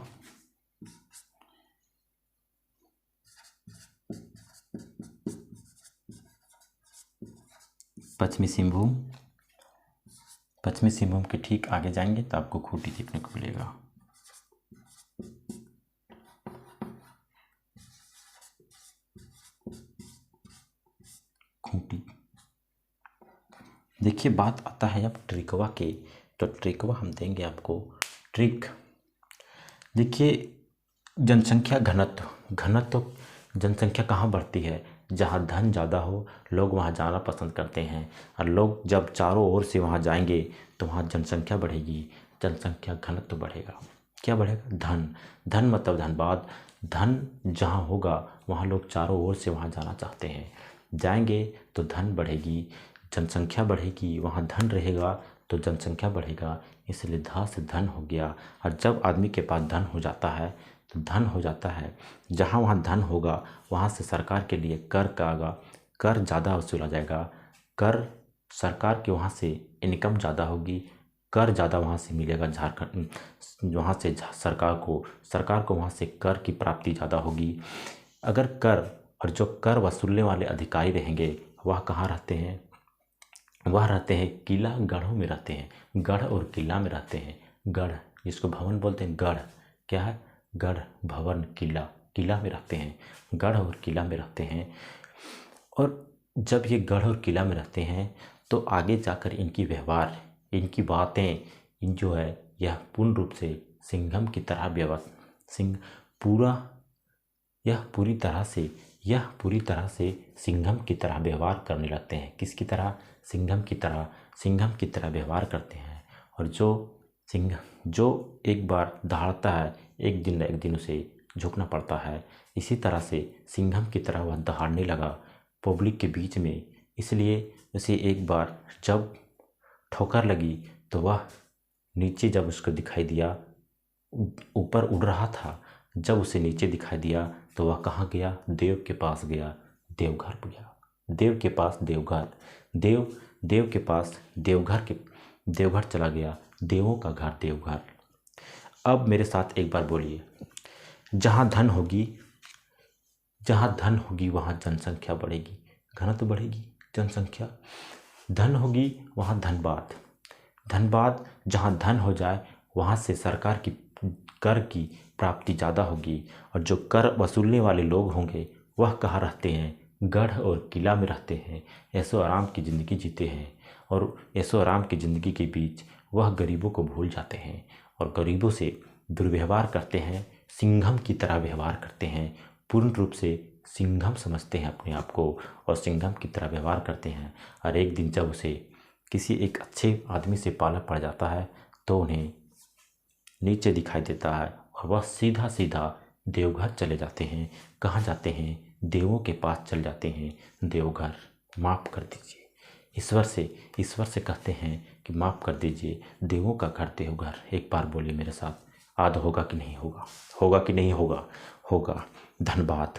पश्चिमी सिंहभूम। पश्चिमी सिंहभूम के ठीक आगे जाएंगे तो आपको खूंटी देखने को मिलेगा। खूंटी। देखिए, बात आता है अब ट्रिकवा के, तो ट्रिकवा हम देंगे आपको। ट्रिक देखिए, जनसंख्या घनत्व जनसंख्या कहाँ बढ़ती है? जहाँ धन ज़्यादा हो, लोग वहाँ जाना पसंद करते हैं, और लोग जब चारों ओर से वहाँ जाएंगे तो वहाँ जनसंख्या बढ़ेगी, जनसंख्या घनत्व बढ़ेगा। क्या बढ़ेगा? धन मतलब धनबाद। धन जहाँ होगा वहाँ लोग चारों ओर से वहाँ जाना चाहते हैं, जाएंगे तो धन बढ़ेगी, जनसंख्या बढ़ेगी, वहाँ धन रहेगा तो जनसंख्या बढ़ेगा, इसलिए धा से धन हो गया। और जब आदमी के पास धन हो जाता है तो धन हो जाता है, जहाँ वहाँ धन होगा वहाँ से सरकार के लिए कर का आगा, कर ज़्यादा वसूला जाएगा, कर सरकार के वहाँ से इनकम ज़्यादा होगी, कर ज़्यादा वहाँ से मिलेगा झारखंड, वहाँ से सरकार को वहाँ से कर की प्राप्ति ज़्यादा होगी। अगर कर और जो कर वसूलने वाले अधिकारी रहेंगे वह कहाँ रहते हैं? वह रहते हैं किला गढ़ों में रहते हैं, गढ़ और किला में रहते हैं। गढ़ जिसको भवन बोलते हैं, गढ़ क्या है? गढ़, भवन, किला, किला में रहते हैं, गढ़ और किला में रहते हैं। और जब ये गढ़ और किला में रहते हैं तो तो आगे जाकर इनकी व्यवहार, इनकी बातें, इन जो है यह पूर्ण रूप से सिंघम की तरह पूरी तरह से सिंघम की तरह व्यवहार करने लगते हैं। किसकी तरह? सिंघम की तरह व्यवहार करते हैं। और जो एक बार दहाड़ता है, एक दिन उसे झुकना पड़ता है। इसी तरह से सिंघम की तरह वह दहाड़ने लगा पब्लिक के बीच में। इसलिए उसे एक बार जब ठोकर लगी तो वह नीचे, जब उसको दिखाई दिया, ऊपर उड़ रहा था, जब उसे नीचे दिखाई दिया तो वह कहाँ गया? देव के पास गया, देवघर गया। देव के पास देवघर चला गया, देवों का घर देवघर। अब मेरे साथ एक बार बोलिए, जहाँ धन होगी वहाँ जनसंख्या बढ़ेगी, घनत्व बढ़ेगी, जनसंख्या। धन होगी वहाँ धनबाद, जहाँ धन हो जाए वहाँ से सरकार की कर की प्राप्ति ज़्यादा होगी। और जो कर वसूलने वाले लोग होंगे वह कहाँ रहते हैं? गढ़ और किला में रहते हैं, ऐशो आराम की ज़िंदगी जीते हैं। और ऐशो आराम की ज़िंदगी के बीच वह गरीबों को भूल जाते हैं और गरीबों से दुर्व्यवहार करते हैं, सिंघम की तरह व्यवहार करते हैं। पूर्ण रूप से सिंघम समझते हैं अपने आप को और सिंघम की तरह व्यवहार करते हैं। और एक दिन जब उसे किसी एक अच्छे आदमी से पाला पड़ जाता है तो उन्हें नीचे दिखाई देता है और वह सीधा देवघर चले जाते हैं। कहाँ जाते हैं? देवों के पास चले जाते हैं, देवघर। माफ़ कर दीजिए, ईश्वर से कहते हैं कि माफ़ कर दीजिए, देवों का घर देवघर। एक बार बोलिए मेरे साथ, आद होगा कि नहीं होगा? होगा कि नहीं होगा? होगा। धनबाद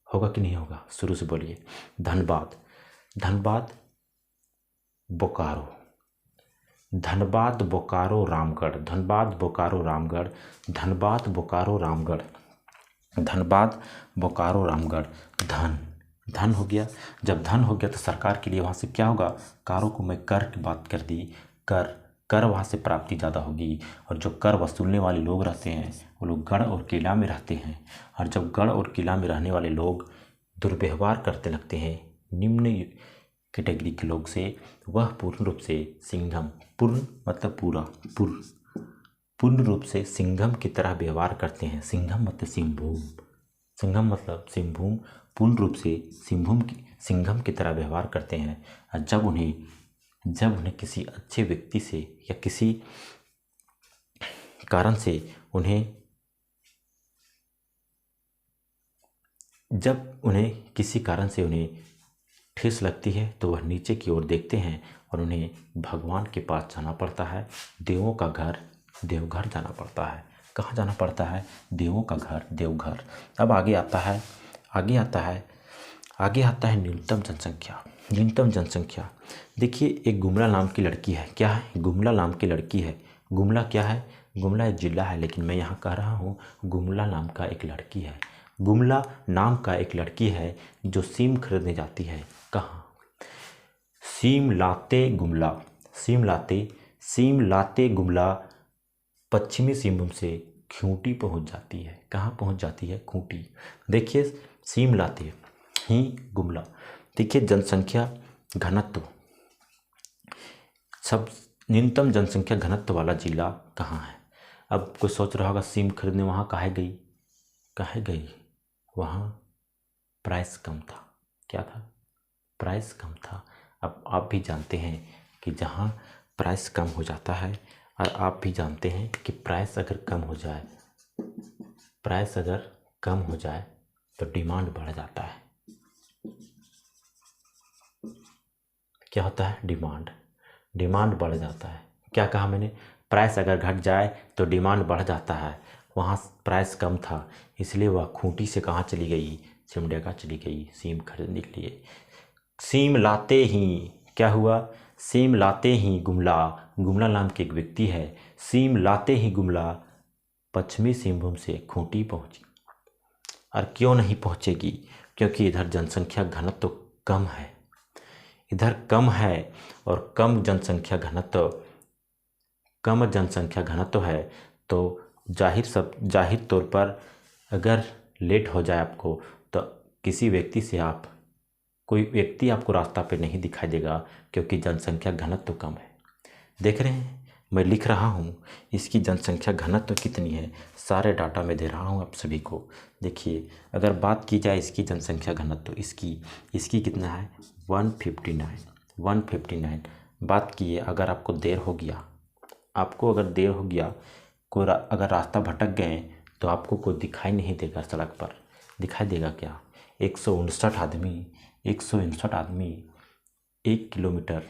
होगा कि नहीं होगा? शुरू से बोलिए। धनबाद बोकारो, धनबाद बोकारो रामगढ़, धनबाद बोकारो रामगढ़। धन हो गया। जब धन हो गया तो सरकार के लिए वहाँ से क्या होगा? कारों को मैं कर की बात कर दी, कर वहाँ से प्राप्ति ज़्यादा होगी। और जो कर वसूलने वाले लोग रहते हैं वो लोग गढ़ और किला में रहते हैं। और जब गढ़ और किला में रहने वाले लोग दुर्व्यवहार करते लगते हैं निम्न कैटेगरी के लोग से, वह पूर्ण रूप से सिंघम, पूर्ण रूप से सिंघम की तरह व्यवहार करते हैं। सिंघम मतलब सिंभूम, पूर्ण रूप से सिंघम की तरह व्यवहार करते हैं। और जब उन्हें किसी अच्छे व्यक्ति से या किसी कारण से उन्हें ठेस लगती है तो वह नीचे की ओर देखते हैं और उन्हें भगवान के पास जाना पड़ता है, देवों का घर देवघर जाना पड़ता है। कहाँ जाना पड़ता है? देवों का घर देवघर। अब आगे आता है न्यूनतम जनसंख्या। देखिए, एक गुमला नाम की लड़की है। क्या है? गुमला नाम की लड़की है। गुमला क्या है? गुमला एक जिला है, लेकिन मैं यहाँ कह रहा हूँ गुमला नाम का एक लड़की है। गुमला नाम का एक लड़की है जो सीम खरीदने जाती है। कहाँ? सीम लाते गुमला पश्चिमी सिंहभूम से खूंटी पहुंच जाती है। कहाँ पहुंच जाती है? खूंटी। देखिए, सीम लाते ही गुमला। देखिए, जनसंख्या घनत्व, सब न्यूनतम जनसंख्या घनत्व वाला जिला कहाँ है? अब कोई सोच रहा होगा सीम खरीदने वहाँ काहे गई? वहाँ प्राइस कम था। क्या था? प्राइस कम था। अब आप भी जानते हैं कि जहाँ प्राइस कम हो जाता है, और आप भी जानते हैं कि प्राइस अगर कम हो जाए तो डिमांड बढ़ जाता है। क्या होता है? डिमांड बढ़ जाता है। क्या कहा मैंने? प्राइस अगर घट जाए तो डिमांड बढ़ जाता है। वहाँ प्राइस कम था, इसलिए वह खूंटी से कहाँ चली गई? सिमडेगा चली गई सीम खरीदने के लिए। सीम लाते ही क्या हुआ? सीम लाते ही गुमला नाम के एक व्यक्ति है। सीम लाते ही गुमला पश्चिमी सिंहभूम से खूंटी पहुंची। और क्यों नहीं पहुंचेगी? क्योंकि इधर जनसंख्या घनत्व कम है। इधर कम है और कम जनसंख्या घनत्व है, तो जाहिर तौर पर अगर लेट हो जाए आपको तो किसी व्यक्ति से आप कोई व्यक्ति आपको रास्ता पे नहीं दिखाई देगा क्योंकि जनसंख्या घनत्व कम है। देख रहे हैं मैं लिख रहा हूँ इसकी जनसंख्या घनत्व कितनी है, सारे डाटा मैं दे रहा हूँ आप सभी को। देखिए अगर बात की जाए इसकी जनसंख्या घनत्व इसकी कितना है 159। बात की अगर आपको देर हो गया, अगर रास्ता भटक गए तो आपको कोई दिखाई नहीं देगा सड़क पर, दिखाई देगा क्या? 159 आदमी 1 किलोमीटर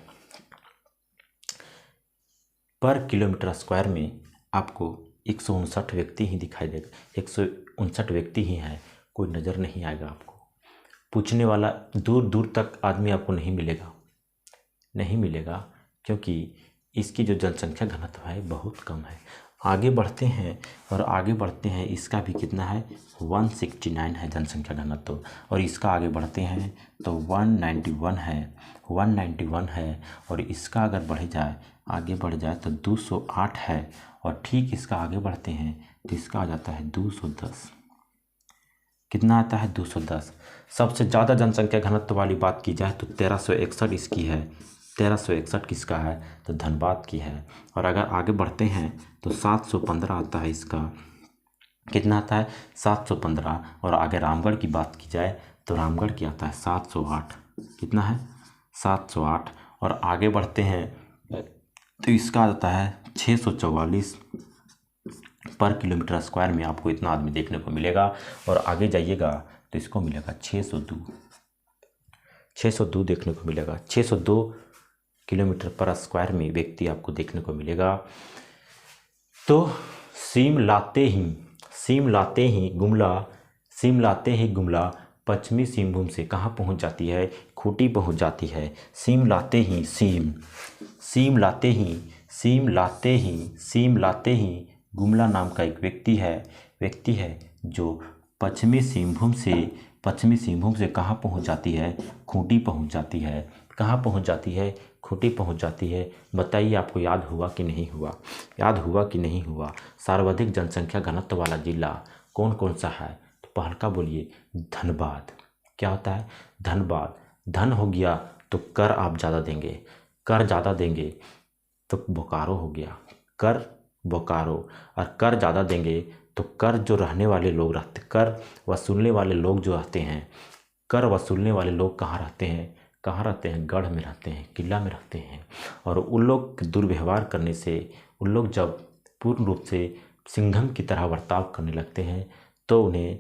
पर किलोमीटर स्क्वायर में आपको 159 व्यक्ति ही दिखाई देगा। 159 व्यक्ति ही हैं, कोई नज़र नहीं आएगा आपको। पूछने वाला दूर दूर तक आदमी आपको नहीं मिलेगा क्योंकि इसकी जो जनसंख्या घनत्व है बहुत कम है। आगे बढ़ते हैं इसका भी कितना है 169 है जनसंख्या घनत्व, और इसका आगे बढ़ते हैं तो 191 है, और इसका अगर आगे बढ़ जाए तो 208 है, और ठीक इसका आगे बढ़ते हैं तो इसका आ जाता है 210। कितना आता है 210। सबसे ज़्यादा जनसंख्या घनत्व वाली बात की जाए तो 1361 इसकी है। 1361 किसका है तो धनबाद की है। और अगर आगे बढ़ते हैं तो 715 आता है इसका। कितना आता है 715। और आगे रामगढ़ की बात की जाए तो रामगढ़ की आता है 708। कितना है 708। और आगे बढ़ते हैं तो इसका आता है 644 पर किलोमीटर स्क्वायर में आपको इतना आदमी देखने को मिलेगा। और आगे जाइएगा तो इसको मिलेगा 602 देखने को मिलेगा। 602 किलोमीटर पर स्क्वायर में व्यक्ति आपको देखने को मिलेगा। तो सीम लाते ही गुमला पश्चिमी सिंहभूम से कहाँ पहुँच जाती है, खूंटी पहुँच जाती है। सीम लाते ही गुमला नाम का एक व्यक्ति है जो पश्चिमी सिंहभूम से कहाँ पहुँच जाती है, खूंटी पहुँच जाती है। कहाँ पहुँच जाती है, खूंटी पहुँच जाती है। बताइए आपको याद हुआ कि नहीं हुआ? सर्वाधिक जनसंख्या घनत्व वाला जिला कौन कौन सा है? तो पहलका बोलिए धनबाद। क्या होता है धनबाद। धन हो गया तो कर आप ज़्यादा देंगे, तो बोकारो हो गया बोकारो। और कर ज़्यादा देंगे तो कर जो रहने वाले लोग रहते, कर वसूलने वाले लोग जो रहते हैं, कर वसूलने वाले लोग कहाँ रहते हैं? गढ़ में रहते हैं, किला में रहते हैं। और उन लोग के दुर्व्यवहार करने से उन लोग जब पूर्ण रूप से सिंघम की तरह बर्ताव करने लगते हैं तो उन्हें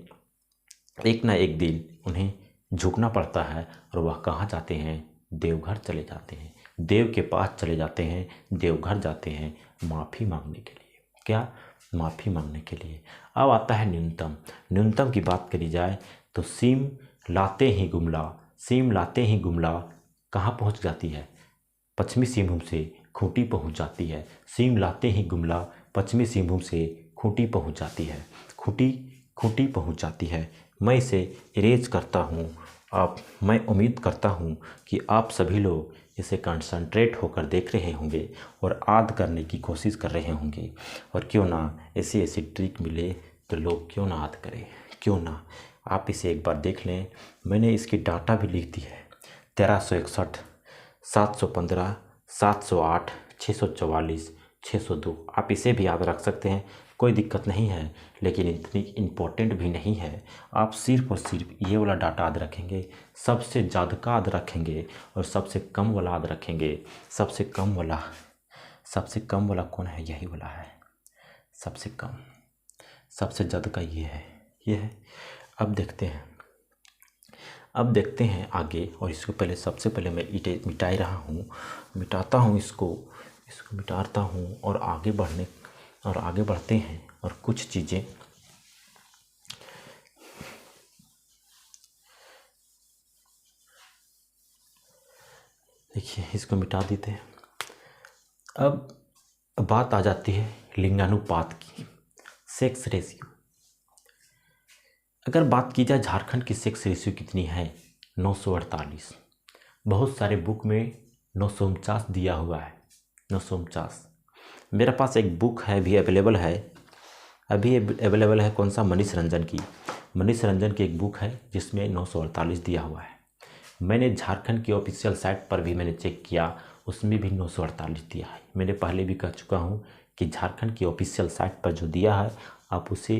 एक ना एक दिन उन्हें झुकना पड़ता है। और वह कहाँ जाते हैं? देवघर चले जाते हैं, देव के पास चले जाते हैं, देवघर जाते हैं माफ़ी मांगने के लिए। क्या? माफ़ी मांगने के लिए। अब आता है न्यूनतम की बात करी जाए तो सीम लाते ही गुमला कहाँ पहुँच जाती है? पश्चिमी सिंहभूम से खूंटी पहुँच जाती है। सीम लाते ही गुमला पश्चिमी सिंहभूम से खूंटी पहुँच जाती है। खूंटी पहुँच जाती है। मैं इसे इरेज करता हूँ। मैं उम्मीद करता हूँ कि आप सभी लोग इसे कंसंट्रेट होकर देख रहे होंगे और याद करने की कोशिश कर रहे होंगे। और क्यों ना ऐसी ट्रिक मिले तो लोग क्यों ना याद करें, क्यों ना आप इसे एक बार देख लें। मैंने इसकी डाटा भी लिख दी है 1361, 715, 708, 644, 602। आप इसे भी याद रख सकते हैं, कोई दिक्कत नहीं है, लेकिन इतनी इम्पोर्टेंट भी नहीं है। आप सिर्फ और सिर्फ ये वाला डाटा याद रखेंगे, सबसे ज़्यादा का याद रखेंगे और सबसे कम वाला याद रखेंगे। सबसे कम वाला कौन है? यही वाला है सबसे कम। सबसे ज़्यादा का ये है। अब देखते हैं आगे। और इसको पहले सबसे पहले मैं मिटाता हूँ इसको मिटाता हूँ और आगे बढ़ते हैं। और कुछ चीज़ें देखिए, इसको मिटा देते हैं। अब बात आ जाती है लिंगानुपात की, सेक्स रेशियो। अगर बात की जाए झारखंड की सेक्स रेशियो कितनी है? 948। बहुत सारे बुक में 949 दिया हुआ है, 949। मेरे पास एक बुक है, अभी अवेलेबल है। कौन सा? मनीष रंजन की एक बुक है जिसमें 948 दिया हुआ है। मैंने झारखंड की ऑफिशियल साइट पर भी मैंने चेक किया, उसमें भी 948 दिया है। मैंने पहले भी कह चुका हूँ कि झारखंड की ऑफिशियल साइट पर जो दिया है आप उसे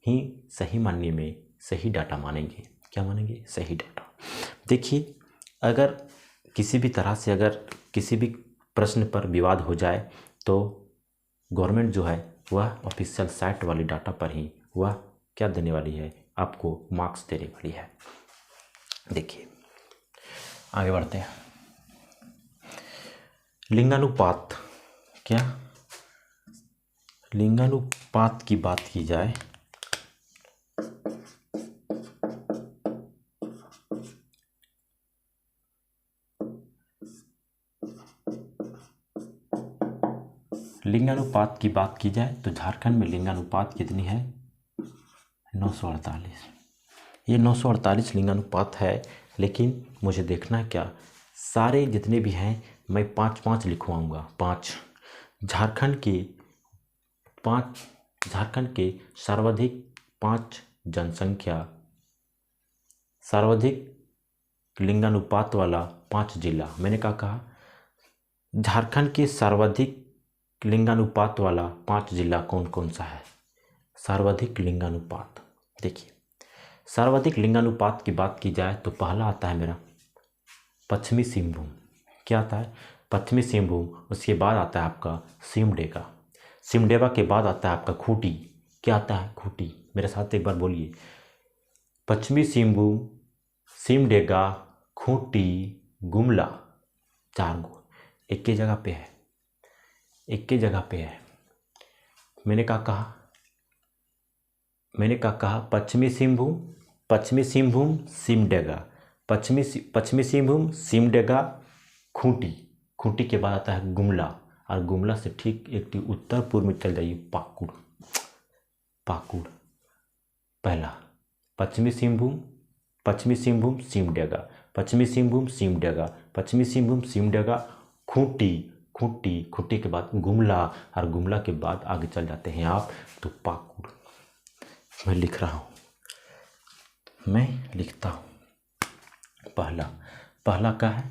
ही सही मानने में सही डाटा मानेंगे। क्या मानेंगे? सही डाटा। देखिए, अगर किसी भी तरह से अगर किसी भी प्रश्न पर विवाद हो जाए तो गवर्नमेंट जो है वह ऑफिशियल साइट वाली डाटा पर ही वह क्या देने वाली है, आपको मार्क्स देने वाली है। देखिए, आगे बढ़ते हैं। लिंगानुपात, क्या लिंगानुपात की बात की जाए तो झारखंड में लिंगानुपात कितनी है? 948। ये 948 लिंगानुपात है, लेकिन मुझे देखना है क्या, सारे जितने भी हैं मैं 5-5 लिखवाऊंगा। 5 झारखंड के सर्वाधिक 5 जनसंख्या, सर्वाधिक लिंगानुपात वाला 5 जिला। मैंने क्या कहा? झारखंड के सर्वाधिक लिंगानुपात वाला 5 जिला कौन कौन सा है? सर्वाधिक लिंगानुपात। देखिए, सर्वाधिक लिंगानुपात की बात की जाए तो पहला आता है मेरा पश्चिमी सिंहभूम। क्या आता है? पश्चिमी सिंहभूम। उसके बाद आता है आपका सिमडेगा। सिमडेगा के बाद आता है आपका खूंटी। क्या आता है? खूंटी। मेरे साथ एक बार बोलिए, पश्चिमी सिंहभूम, सिमडेगा, खूंटी, गुमला। 4 गो एक ही जगह पे है, एक ही जगह पे है। मैंने क्या कहा? पश्चिमी सिंहभूम, सिमडेगा, पश्चिमी सिंहभूम, सिमडेगा, खूंटी के बाद आता है गुमला, और गुमला से ठीक एक उत्तर पूर्व में चल जाइए, पाकुड़। पहला पश्चिमी सिंहभूम, सिमडेगा, खूंटी के बाद गुमला, और गुमला के बाद आगे चल जाते हैं आप तो पाकुड़। मैं लिख रहा हूँ, मैं लिखता हूँ। पहला क्या है?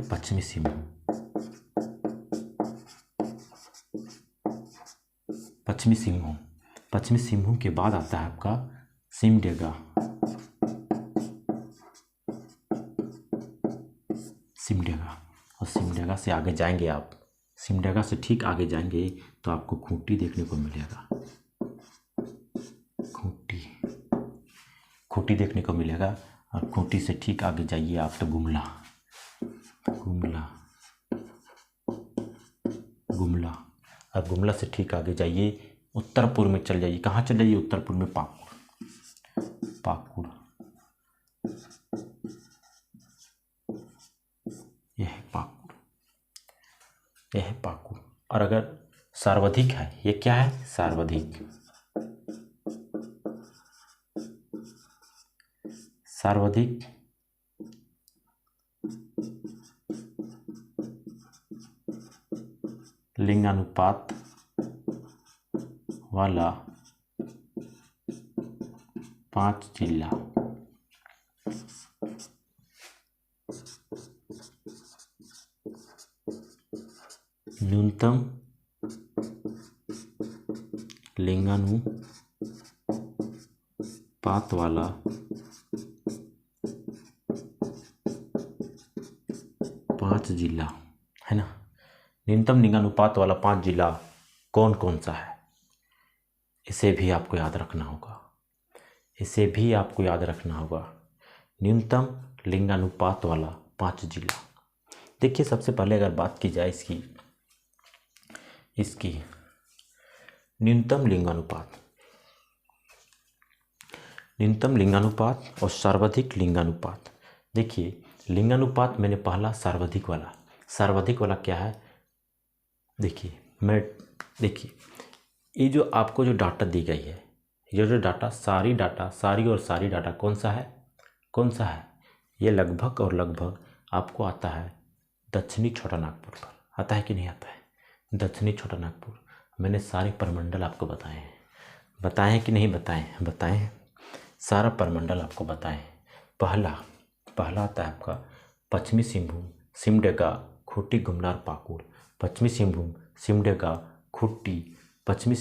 पश्चिमी सिंहभूम। पश्चिमी सिंहभूम के बाद आता है आपका सिमडेगा। और सिमडेगा से आगे जाएंगे आप, सिमडेगा से ठीक आगे जाएंगे तो आपको खूंटी देखने को मिलेगा। खूंटी देखने को मिलेगा, और खूंटी से ठीक आगे जाइए आप तो गुमला। और गुमला से ठीक आगे जाइए, उत्तर पूर्व में चल जाइए। कहाँ चल जाइए? उत्तर पूर्व में पाकुड़। यह है पाकुड़। और अगर सर्वाधिक है, ये क्या है? सर्वाधिक लिंगानुपात वाला 5 जिला। न्यूनतम लिंगानुपात वाला 5 जिला है ना। न्यूनतम लिंगानुपात वाला 5 जिला कौन कौन सा है? इसे भी आपको याद रखना होगा। न्यूनतम लिंगानुपात वाला 5 जिला। देखिए, सबसे पहले अगर बात की जाए इसकी न्यूनतम लिंगानुपात और सर्वाधिक लिंगानुपात। देखिए, लिंगानुपात मैंने पहला सर्वाधिक वाला क्या है? देखिए, ये जो आपको जो डाटा दी गई है, ये जो डाटा सारी डाटा कौन सा है? ये लगभग आपको आता है दक्षिणी छोटा नागपुर पर। आता है कि नहीं आता है? दक्षिणी छोटा नागपुर। मैंने सारे प्रमंडल आपको बताए हैं कि नहीं बताए हैं? सारा प्रमंडल आपको बताए हैं। पहला पहला आता है आपका पश्चिमी सिंहभूम, सिमडेगा, खूंटी, गुमला, पाकुड़। पश्चिमी सिंहभूम, सिमडेगा, खूंटी, पश्चिमी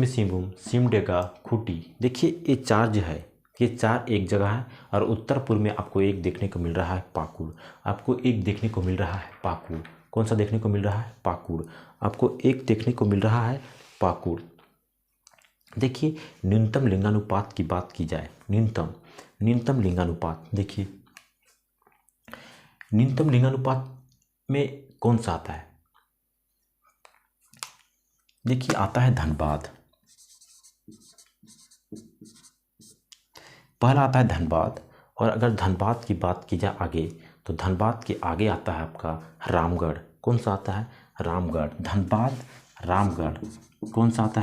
सिंहभूम, सिमडेगा, खूंटी। देखिए ये 4 जो है, ये 4 एक जगह है और उत्तर पूर्व में आपको एक देखने को मिल रहा है पाकुड़। आपको एक देखने को मिल रहा है पाकुड़। कौन सा देखने को मिल रहा है? पाकुड़। आपको एक देखने को मिल रहा है पाकुड़। देखिए न्यूनतम लिंगानुपात की बात की जाए, न्यूनतम लिंगानुपात, देखिए न्यूनतम लिंगानुपात में कौन सा आता है? देखिए आता है धनबाद, पहला आता है धनबाद। और अगर धनबाद की बात की जाए आगे, तो धनबाद के आगे आता है आपका रामगढ़। कौन सा आता है? रामगढ़। धनबाद, रामगढ़। कौन सा आता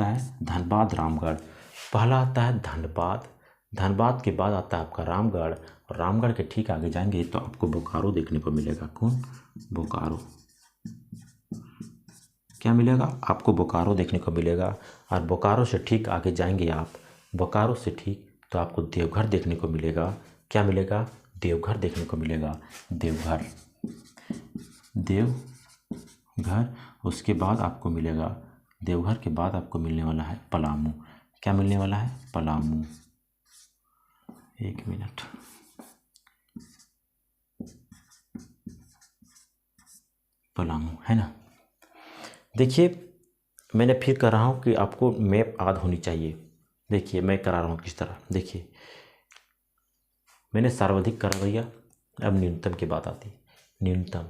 है? धनबाद, रामगढ़। पहला आता है धनबाद, धनबाद के बाद आता है आपका रामगढ़, और रामगढ़ के ठीक आगे जाएंगे तो आपको बोकारो देखने को मिलेगा। कौन? बोकारो। क्या मिलेगा? आपको बोकारो देखने को मिलेगा। और बोकारो से ठीक आगे जाएंगे आप, बोकारो से ठीक, तो आपको देवघर देखने को मिलेगा। क्या मिलेगा? देवघर देखने को मिलेगा। देवघर। उसके बाद आपको मिलेगा, देवघर के बाद आपको मिलने वाला है पलामू। क्या मिलने वाला है? पलामू। एक मिनट, पलामू है ना। देखिए मैंने फिर कह रहा हूँ कि आपको मैप याद होनी चाहिए। देखिए मैं करा रहा हूँ किस तरह। देखिए मैंने सर्वाधिक करा दिया, अब न्यूनतम की बात आती है। न्यूनतम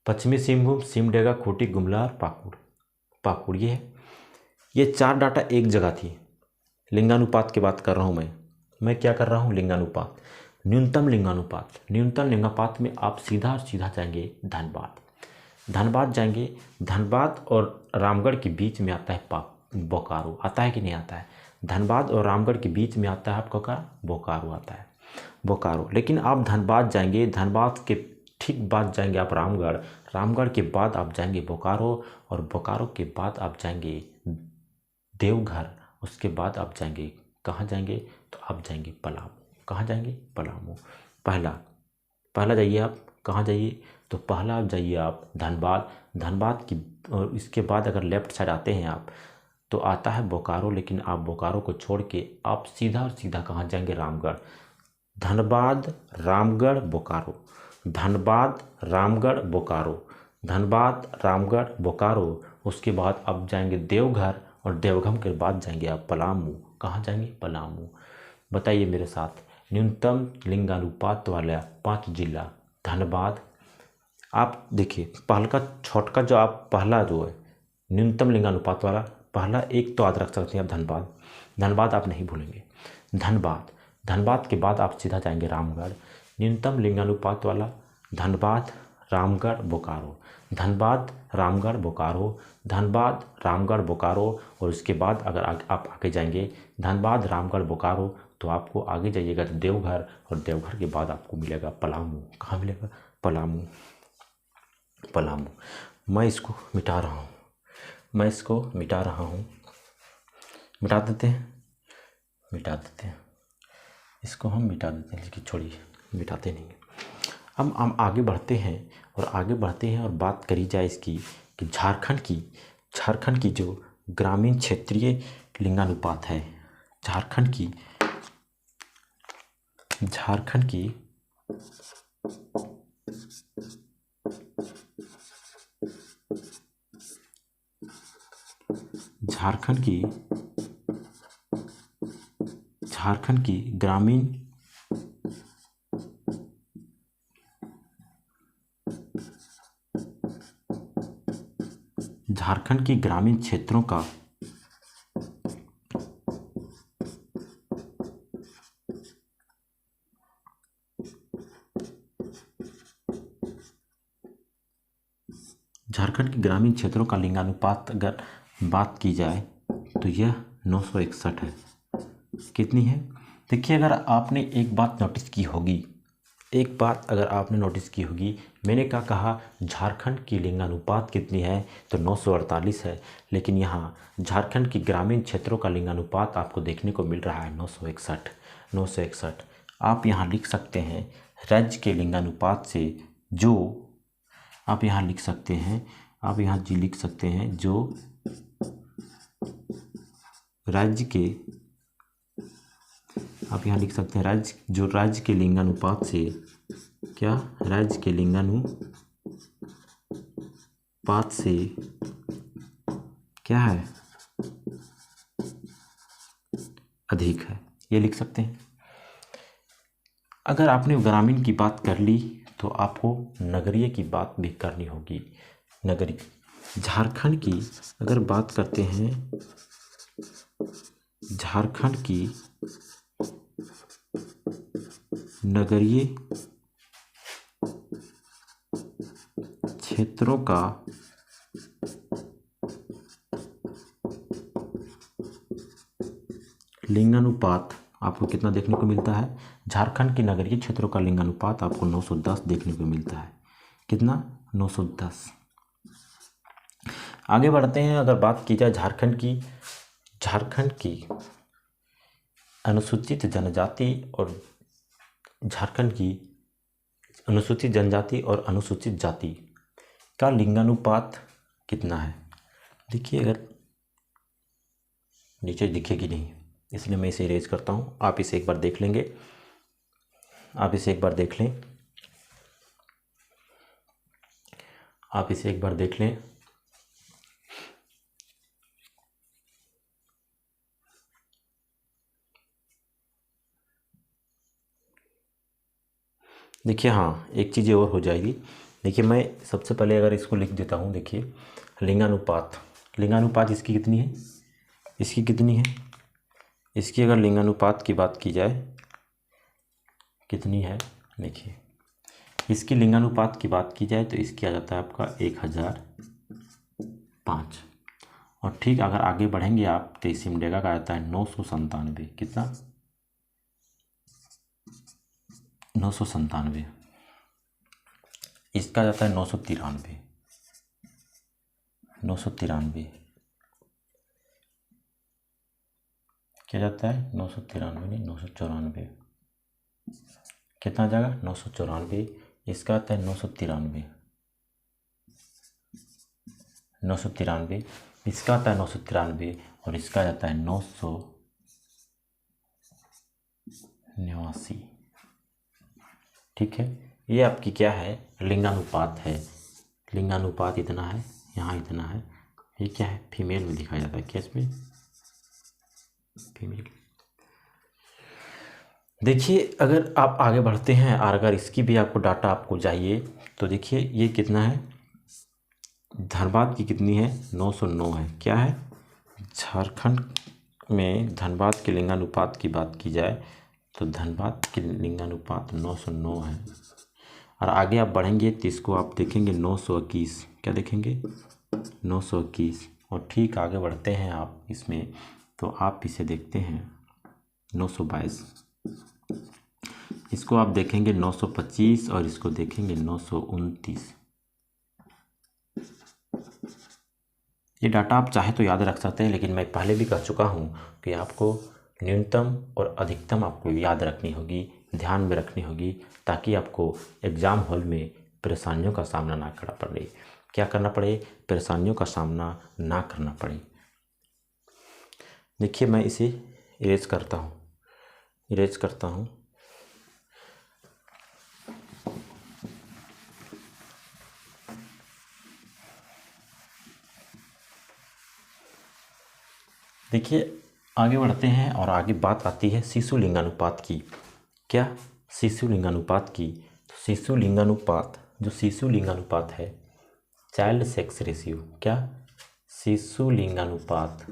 पश्चिमी सिंहभूम, सिमडेगा, खूंटी, गुमला, पाकुड़ ये है। ये 4 डाटा एक जगह थी। लिंगानुपात की बात कर रहा हूँ मैं क्या कर रहा हूँ? लिंगानुपात। न्यूनतम लिंगानुपात में आप सीधा जाएंगे धनबाद जाएंगे। धनबाद और रामगढ़ के बीच में आता है बोकारो। आता है कि नहीं आता है? धनबाद और रामगढ़ के बीच में आता है आपका बोकारो आता है, बोकारो। लेकिन आप धनबाद जाएंगे, धनबाद के ठीक बाद जाएंगे आप रामगढ़ के बाद आप जाएंगे बोकारो, और बोकारो के बाद आप जाएंगे देवघर। उसके बाद आप जाएंगे, कहाँ जाएंगे? तो आप जाएंगे पलामू। कहाँ जाएंगे? पलामू। पहला जाइए आप, कहाँ जाइए? तो पहला आप जाइए आप धनबाद की, और इसके बाद अगर लेफ्ट साइड आते हैं आप तो आता है बोकारो। लेकिन आप बोकारो को छोड़ के आप सीधा कहाँ जाएंगे? रामगढ़। धनबाद, रामगढ़, बोकारो। धनबाद, रामगढ़, बोकारो। धनबाद, रामगढ़, बोकारो। उसके बाद आप जाएंगे देवघर, और देवघर के बाद जाएंगे आप पलामू। कहाँ जाएंगे? पलामू। बताइए मेरे साथ, न्यूनतम लिंगानुपात वाला 5 जिला धनबाद। आप देखिए पहला छोटका जो आप पहला जो है न्यूनतम लिंगानुपात वाला, पहला एक तो याद रख सकते हैं आप धनबाद आप नहीं भूलेंगे। धनबाद के बाद आप सीधा जाएंगे रामगढ़। न्यूनतम लिंगानुपात वाला धनबाद, रामगढ़, बोकारो। धनबाद, रामगढ़, बोकारो। धनबाद, रामगढ़, बोकारो। और उसके बाद अगर आप आगे जाएंगे धनबाद, रामगढ़, बोकारो, तो आपको आगे जाइएगा तो देवघर, और देवघर के बाद आपको मिलेगा पलामू। कहाँ मिलेगा? पलामू। मैं इसको मिटा रहा हूँ, मिटा देते हैं इसको, हम मिटा देते हैं, लेकिन छोड़िए, मिटाते नहीं। अब हम आगे बढ़ते हैं और बात करी जाए इसकी कि झारखंड की जो ग्रामीण क्षेत्रीय लिंगानुपात है, झारखंड की ग्रामीण क्षेत्रों का लिंगानुपात अगर बात की जाए तो यह 961 है। कितनी है? देखिए अगर आपने एक बात नोटिस की होगी एक बात अगर आपने नोटिस की होगी, मैंने क्या कहा, झारखंड की लिंगानुपात कितनी है, तो 948 है। लेकिन यहाँ झारखंड की ग्रामीण क्षेत्रों का लिंगानुपात आपको देखने को मिल रहा है 961। 961 आप यहाँ लिख सकते हैं राज्य के लिंगानुपात से, जो आप यहाँ लिख सकते हैं, आप यहाँ जी लिख सकते हैं, जो राज्य के, आप यहाँ लिख सकते हैं राज्य, जो राज्य के लिंगानुपात से, क्या, राज्य के लिंगानुपात से क्या है, अधिक है, ये लिख सकते हैं। अगर आपने ग्रामीण की बात कर ली तो आपको नगरीय की बात भी करनी होगी। नगरीय झारखंड की अगर बात करते हैं, झारखंड की नगरीय क्षेत्रों का लिंगानुपात आपको कितना देखने को मिलता है, झारखंड के नगरीय क्षेत्रों का लिंगानुपात आपको 910 देखने को मिलता है। कितना, 910। आगे बढ़ते हैं। अगर बात की जाए झारखंड की अनुसूचित जनजाति और झारखंड की अनुसूचित जनजाति और अनुसूचित जाति का लिंगानुपात कितना है। देखिए, अगर नीचे दिखेगी नहीं, इसलिए मैं इसे इरेज करता हूँ। आप इसे एक बार देख लेंगे, आप इसे एक बार देख लें, आप इसे एक बार देख लें। देखिए, हाँ, एक चीज़ और हो जाएगी। देखिए, मैं सबसे पहले अगर इसको लिख देता हूँ, देखिए लिंगानुपात इसकी कितनी है, इसकी कितनी है, इसकी अगर लिंगानुपात की बात की जाए कितनी है, देखिए इसकी लिंगानुपात की बात की जाए तो इसकी आ जाता है आपका 1005। और ठीक अगर आगे बढ़ेंगे आप तो इसी मिलेगा का आता है 997। कितना, 997। इसका जाता है 993। 993 क्या जाता है, 993 नहीं, 994। कितना आ जाएगा, 994। इसका आता है 993। 993 इसका आता है 993 और इसका जाता है 989। ठीक है, ये आपकी क्या है, लिंगानुपात है। लिंगानुपात इतना है, यहाँ इतना है। ये क्या है, फीमेल में दिखाया जाता है, क्या इसमें, फीमेल। देखिए, अगर आप आगे बढ़ते हैं और अगर इसकी भी आपको डाटा आपको चाहिए तो देखिए ये कितना है, धनबाद की कितनी है, 909 है। क्या है, झारखंड में धनबाद के लिंगानुपात की बात की जाए तो धनबाद के लिंगानुपात 909 है। और आगे आप बढ़ेंगे तो इसको आप देखेंगे 921। क्या देखेंगे, 921। और ठीक आगे बढ़ते हैं आप इसमें तो आप इसे देखते हैं 922। इसको आप देखेंगे 925 और इसको देखेंगे 929। ये डाटा आप चाहे तो याद रख सकते हैं, लेकिन मैं पहले भी कह चुका हूँ कि आपको न्यूनतम और अधिकतम आपको याद रखनी होगी, ध्यान में रखनी होगी, ताकि आपको एग्ज़ाम हॉल में परेशानियों का सामना ना करना पड़े। क्या करना पड़े, परेशानियों का सामना ना करना पड़े। देखिए, मैं इसे इरेज करता हूँ, इरेज करता हूँ। देखिए, आगे बढ़ते हैं और आगे बात आती है शिशु लिंगानुपात की। क्या, शिशु लिंगानुपात की। तो शिशु लिंगानुपात, जो शिशु लिंगानुपात है, चाइल्ड सेक्स रेशियो। क्या, शिशु लिंगानुपात,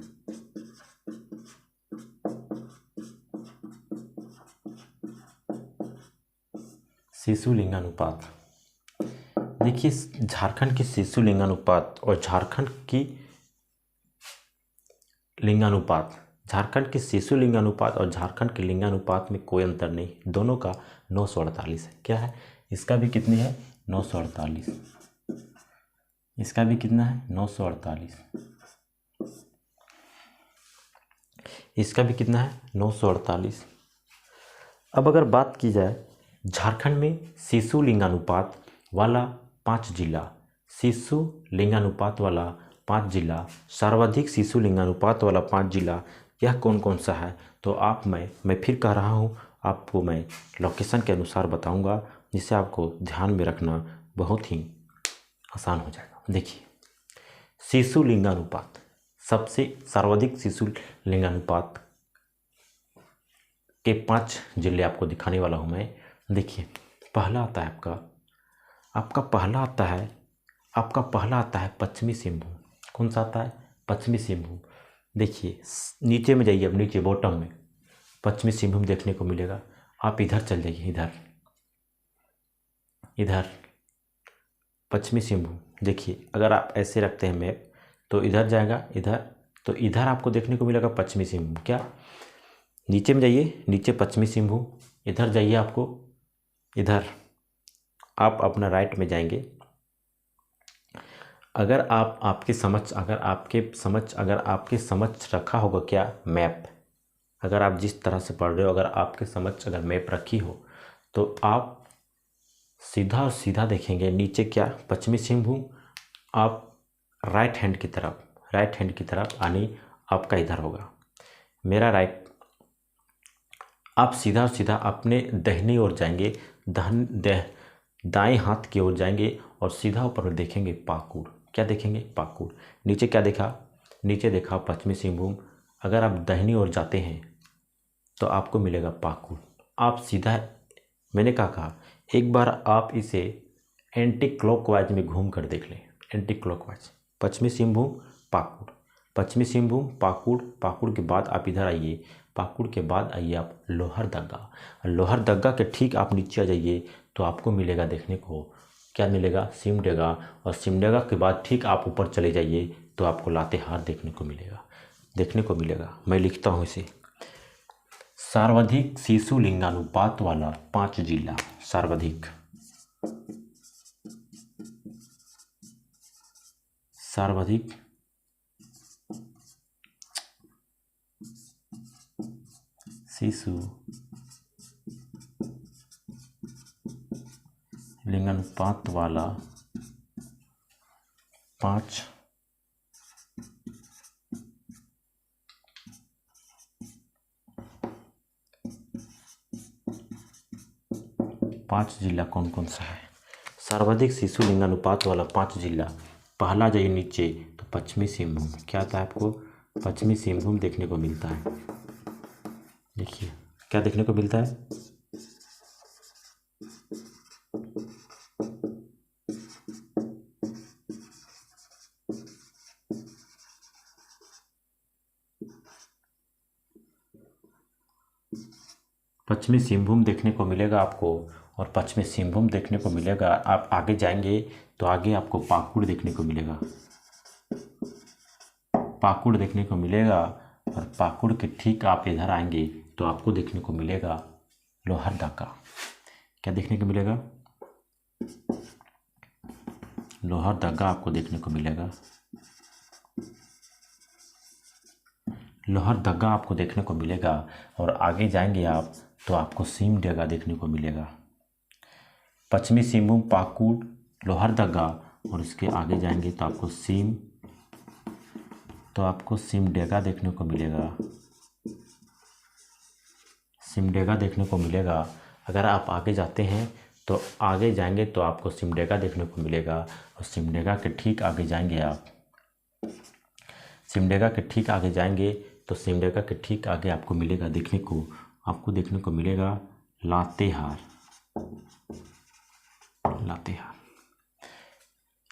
शिशु लिंगानुपात। देखिए, झारखंड की शिशु लिंगानुपात और झारखंड की लिंगानुपात, झारखंड के शिशु लिंगानुपात और झारखंड के लिंगानुपात में कोई अंतर नहीं, दोनों का 948 है। क्या है, इसका भी कितनी है 948, इसका भी कितना है 948, इसका भी कितना है 948। अब अगर बात की जाए झारखंड में शिशु लिंगानुपात वाला 5 जिला, शिशु लिंगानुपात वाला 5 जिला, सर्वाधिक शिशु लिंगानुपात वाला 5 जिला, यह कौन कौन सा है? तो मैं फिर कह रहा हूँ, आपको मैं लोकेशन के अनुसार बताऊंगा, जिससे आपको ध्यान में रखना बहुत ही आसान हो जाएगा। देखिए, शिशु लिंगानुपात, सबसे सर्वाधिक शिशु लिंगानुपात के 5 जिले आपको दिखाने वाला हूँ मैं। देखिए, पहला आता है आपका पहला आता है पश्चिमी सिंहभूम। कौन सा आता है? पश्चिमी सिंहभूम। देखिए नीचे में जाइए, अब नीचे बॉटम में पश्चिमी सिंहभूम देखने को मिलेगा। आप इधर चल जाइए, इधर पश्चिमी सिंहभूम। देखिए अगर आप ऐसे रखते हैं मैप तो इधर जाएगा, तो इधर आपको देखने को मिलेगा पश्चिमी सिंहभूम। क्या, नीचे में जाइए, नीचे पश्चिमी सिंहभूम, इधर जाइए, आपको इधर आप अपना राइट में जाएंगे। अगर आपके समझ रखा होगा क्या मैप, अगर आप जिस तरह से पढ़ रहे हो, अगर आपके समझ अगर मैप रखी हो तो आप सीधा देखेंगे नीचे क्या, पश्चिमी सिंहभूम। आप राइट हैंड की तरफ आने आपका इधर होगा, मेरा राइट। आप सीधा अपने दाहिनी ओर जाएंगे, दाएं हाथ की ओर जाएंगे और सीधा ऊपर में देखेंगे पाकुड़। क्या देखेंगे? पाकुड़। नीचे क्या देखा? नीचे देखा पश्चिमी सिंहभूम। अगर आप दाहिनी ओर जाते हैं तो आपको मिलेगा पाकुड़। आप सीधा, मैंने क्या कहा, एक बार आप इसे एंटी क्लॉकवाइज में घूम कर देख लें। एंटी क्लॉकवाइज, पश्चिमी सिंहभूम पाकुड़, पश्चिमी सिंहभूम पाकुड़। पाकुड़ के बाद आप इधर आइए, पाकुड़ के बाद आइए आप लोहरदगा। लोहरदगा के ठीक आप नीचे आ जाइए तो आपको मिलेगा देखने को, क्या मिलेगा? सिमडेगा। और सिमडेगा के बाद ठीक आप ऊपर चले जाइए तो आपको लातेहार देखने को मिलेगा। मैं लिखता हूँ इसे, सर्वाधिक शिशु लिंगानुपात वाला 5 जिला, सर्वाधिक शिशु लिंगानुपात वाला 5 जिला कौन कौन सा है? सर्वाधिक शिशु लिंगानुपात वाला 5 जिला, पहला जाइए नीचे तो पश्चिमी सिंहभूम। क्या आता है आपको? पश्चिमी सिंहभूम देखने को मिलता है। देखिए क्या देखने को मिलता है? पश्चिमी सिंहभूम देखने को मिलेगा आपको, और पश्चिमी सिंहभूम देखने को मिलेगा। आप आगे जाएंगे तो आगे आपको पाकुड़ देखने को मिलेगा, पाकुड़ देखने को मिलेगा। और पाकुड़ के ठीक आप इधर आएंगे तो आपको देखने को मिलेगा लोहरदगा। क्या देखने को मिलेगा? लोहरदगा आपको देखने को मिलेगा, लोहरदगा आपको देखने को मिलेगा। और आगे जाएंगे आप तो आपको सिमडेगा देखने को मिलेगा। पश्चिमी सिंहभूम, पाकुड़, लोहरदगा, और इसके आगे जाएंगे तो आपको सिमडेगा देखने को मिलेगा, सिमडेगा देखने को मिलेगा। अगर आप आगे जाते हैं तो आगे जाएंगे तो आपको सिमडेगा देखने को मिलेगा। और सिमडेगा के ठीक आगे जाएंगे आप, सिमडेगा के ठीक आगे जाएंगे तो सिमडेगा के ठीक आगे आपको मिलेगा देखने को मिलेगा लातेहार।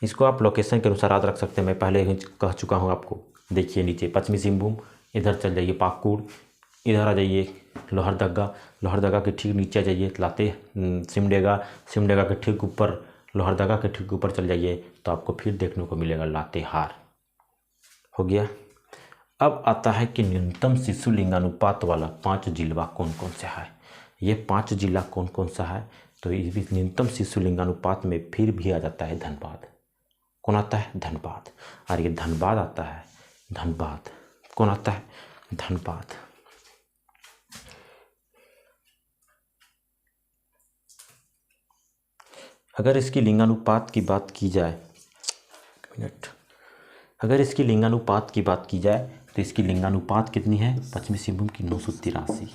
इसको आप लोकेशन के अनुसार याद रख सकते हैं, मैं पहले ही कह चुका हूँ आपको। देखिए नीचे पश्चिमी सिंहभूम, इधर चल जाइए पाकुड़, इधर आ जाइए लोहरदगा के ठीक नीचे आ जाइए सिमडेगा के ठीक ऊपर, लोहरदगा के ठीक ऊपर चल जाइए तो आपको फिर देखने को मिलेगा लातेहार। हो गया। अब आता है कि न्यूनतम शिशु लिंगानुपात वाला 5 जिला कौन कौन सा है। ये 5 जिला कौन कौन सा है, तो इस न्यूनतम शिशु लिंगानुपात में फिर भी आ जाता है धनबाद। कौन आता है? धनबाद। और ये धनबाद आता है, धनबाद। कौन आता है? धनबाद। अगर इसकी लिंगानुपात की बात की जाए, अगर इसकी लिंगानुपात की बात की जाए तो इसकी लिंगानुपात कितनी है? पश्चिमी सिंहभूम की 983।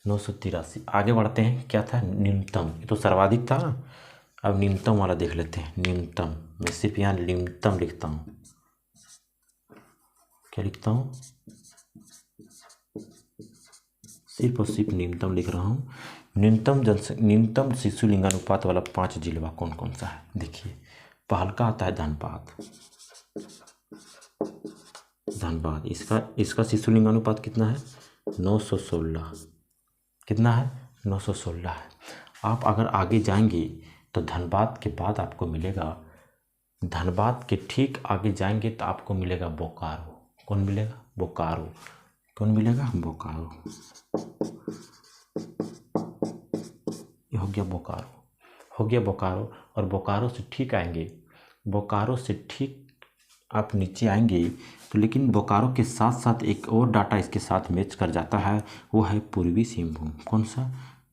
983। आगे बढ़ते हैं। क्या था? न्यूनतम। ये तो सर्वाधिक था ना, अब न्यूनतम वाला देख लेते हैं। न्यूनतम, मैं सिर्फ यहाँ न्यूनतम लिखता हूँ। क्या लिखता हूँ? सिर्फ और सिर्फ न्यूनतम लिख रहा हूँ। न्यूनतम शिशु लिंगानुपात वाला 5 जिला कौन कौन सा है? देखिए, पहल का आता है धनबाद। इसका शिशु लिंगानुपात कितना है? 916। कितना है? 916 है। आप अगर आगे जाएंगे तो धनबाद के बाद आपको मिलेगा, धनबाद के ठीक आगे जाएंगे तो आपको मिलेगा बोकारो। कौन मिलेगा? बोकारो। कौन मिलेगा? बोकारो। ये हो गया बोकारो, हो गया बोकारो। और बोकारो से ठीक आएंगे, बोकारो से ठीक आप नीचे आएंगे तो, लेकिन बोकारो के साथ साथ एक और डाटा इसके साथ मैच कर जाता है, वो है पूर्वी सिंहभूम। कौन सा?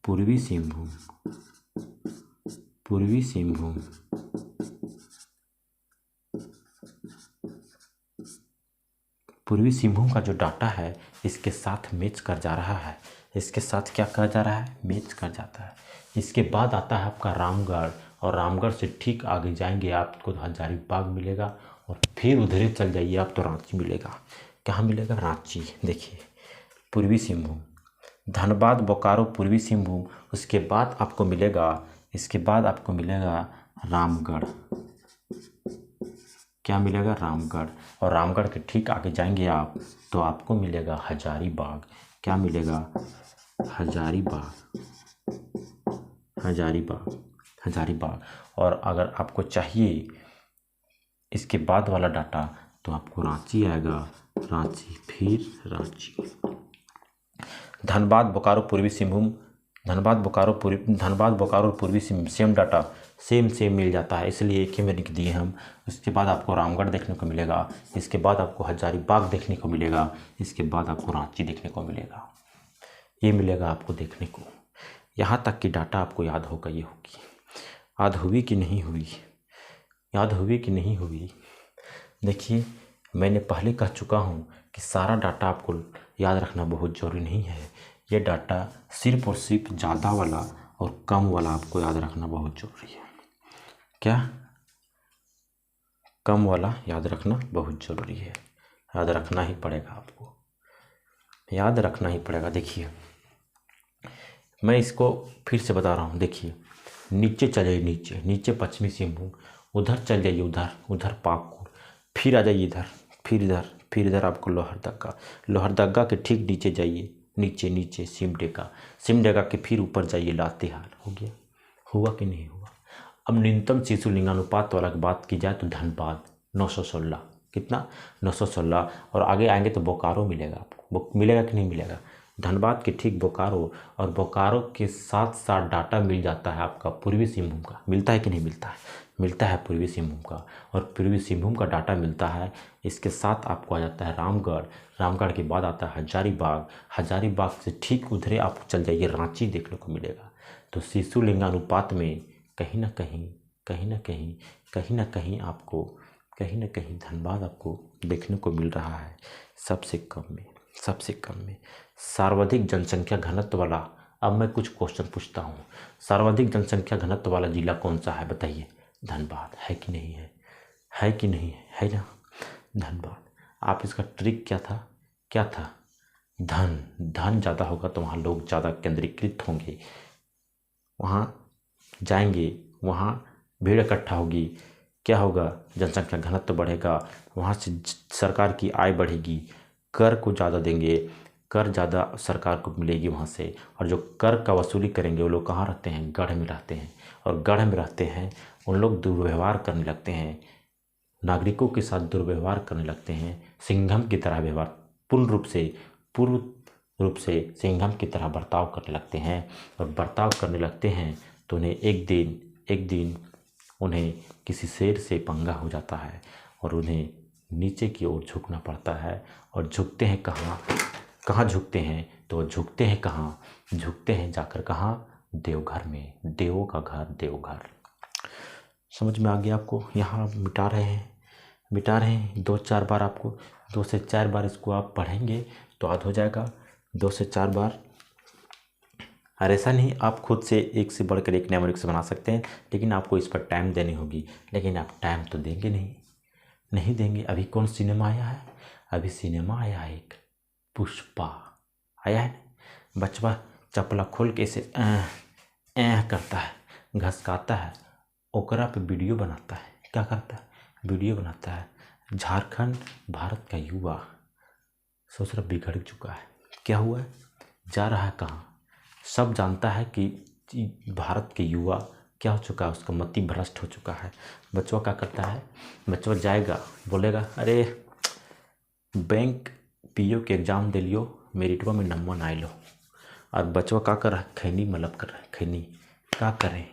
पूर्वी सिंहभूम। पूर्वी सिंहभूम। पूर्वी सिंहभूम का जो डाटा है इसके साथ मैच कर जा रहा है। इसके साथ क्या कर जा रहा है? मैच कर जाता है। इसके बाद आता है आपका रामगढ़, और रामगढ़ से ठीक आगे जाएंगे आपको हजारीबाग मिलेगा, और फिर उधर चल जाइए आप तो रांची मिलेगा। कहाँ मिलेगा? रांची। देखिए, पूर्वी सिंहभूम, धनबाद, बोकारो, पूर्वी सिंहभूम। उसके बाद आपको मिलेगा, इसके बाद आपको मिलेगा रामगढ़। क्या मिलेगा? रामगढ़। और रामगढ़ के ठीक आगे जाएंगे आप तो आपको मिलेगा हजारीबाग। क्या मिलेगा? हजारीबाग। हजारीबाग। हजारीबाग। और अगर आपको चाहिए इसके बाद वाला डाटा तो आपको रांची आएगा, रांची, फिर रांची। धनबाद, बोकारो, पूर्वी सिंहभूम, धनबाद, बोकारो, पूर्वी सिंहभूम सेम डाटा, सेम मिल जाता है, इसलिए एक ही में लिख दिए हम। उसके बाद आपको रामगढ़ देखने को मिलेगा, इसके बाद आपको हजारीबाग देखने को मिलेगा, इसके बाद आपको रांची देखने को मिलेगा। ये मिलेगा आपको देखने को। यहाँ तक की डाटा आपको याद होगा। ये होगी, याद हुई कि नहीं हुई? याद हुई कि नहीं हुई? देखिए, मैंने पहले कह चुका हूँ कि सारा डाटा आपको याद रखना बहुत ज़रूरी नहीं है। ये डाटा सिर्फ और सिर्फ ज़्यादा वाला और कम वाला आपको याद रखना बहुत ज़रूरी है। क्या? कम वाला याद रखना बहुत ज़रूरी है। याद रखना ही पड़ेगा आपको, याद रखना ही पड़ेगा। देखिए, मैं इसको फिर से बता रहा हूँ। देखिए, नीचे चले, नीचे पश्चिमी सिंहभूम, उधर चल जाइए, उधर पाकुड़, फिर आ जाइए इधर, फिर इधर आपको लोहरदगा के ठीक नीचे जाइए, नीचे सिमडेगा के फिर ऊपर जाइए लातेहार। हो गया? हुआ कि नहीं हुआ? अब न्यूनतम शिशु लिंगानुपात वाला की बात की जाए तो धनबाद 916। कितना? 916। और आगे आएंगे तो बोकारो मिलेगा आपको। मिलेगा कि नहीं मिलेगा? धनबाद के ठीक बोकारो, और बोकारो के साथ साथ डाटा मिल जाता है आपका पूर्वी सिंहभूम का। मिलता है कि नहीं मिलता है? मिलता है पूर्वी सिंहभूम का, और पूर्वी सिंहभूम का डाटा मिलता है। इसके साथ आपको आ जाता है रामगढ़ के बाद आता है हजारीबाग से ठीक उधरे आप चल जाइए, रांची देखने को मिलेगा। तो शिशु लिंगानुपात में कहीं ना कहीं धनबाद आपको देखने को मिल रहा है सबसे कम में। सर्वाधिक जनसंख्या घनत्व वाला, अब मैं कुछ क्वेश्चन पूछता हूँ। सर्वाधिक जनसंख्या घनत्व वाला जिला कौन सा है? बताइए। धनबाद है कि नहीं है? है कि नहीं है? है ना, धनबाद। आप इसका ट्रिक क्या था? धन ज़्यादा होगा तो वहाँ लोग ज़्यादा केंद्रीकृत होंगे, वहाँ जाएंगे, वहाँ भीड़ इकट्ठा होगी, क्या होगा? जनसंख्या घनत्व बढ़ेगा, वहाँ से सरकार की आय बढ़ेगी, कर को ज़्यादा देंगे, कर ज़्यादा सरकार को मिलेगी वहाँ से। और जो कर का वसूली करेंगे वो लोग कहाँ रहते हैं? गढ़ में रहते हैं, और गढ़ में रहते हैं उन लोग दुर्व्यवहार करने लगते हैं, नागरिकों के साथ दुर्व्यवहार करने लगते हैं, सिंघम की तरह व्यवहार पूर्ण रूप से सिंघम की तरह बर्ताव करने लगते हैं, और बर्ताव करने लगते हैं तो उन्हें एक दिन उन्हें किसी शेर से पंगा हो जाता है और उन्हें नीचे की ओर झुकना पड़ता है। और झुकते हैं कहाँ झुकते हैं, तो झुकते हैं कहाँ, झुकते हैं जाकर कहाँ, देवघर में, देवों का घर देवघर। समझ में आ गया आपको? यहाँ मिटा रहे हैं 2-4 बार, आपको 2 से 4 बार इसको आप पढ़ेंगे तो याद हो जाएगा 2 से 4 बार। और ऐसा नहीं आप खुद से एक से बढ़कर एक न्यूमेरिक्स बना सकते हैं, लेकिन आपको इस पर टाइम देनी होगी। लेकिन आप टाइम तो देंगे नहीं देंगे। अभी कौन सिनेमा आया है? अभी सिनेमा आया है एक पुष्पा आया है। बचवा चपला खोल के इसे करता है, घसकाता है, ओकरा पे वीडियो बनाता है। क्या करता है? वीडियो बनाता है। झारखंड भारत का युवा सोच रहा बिगड़ चुका है। क्या हुआ है? जा रहा है कहाँ? सब जानता है कि भारत के युवा क्या हो चुका है, उसका मति भ्रष्ट हो चुका है। बच्चों क्या करता है? बच्चों जाएगा, बोलेगा अरे बैंक पीओ के एग्ज़ाम दे लियो, मेरिटवा में नंबर ना आइलो। और बच्चों क्या कर रहा है? खैनी मलब कर रहा है। खैनी क्या करें?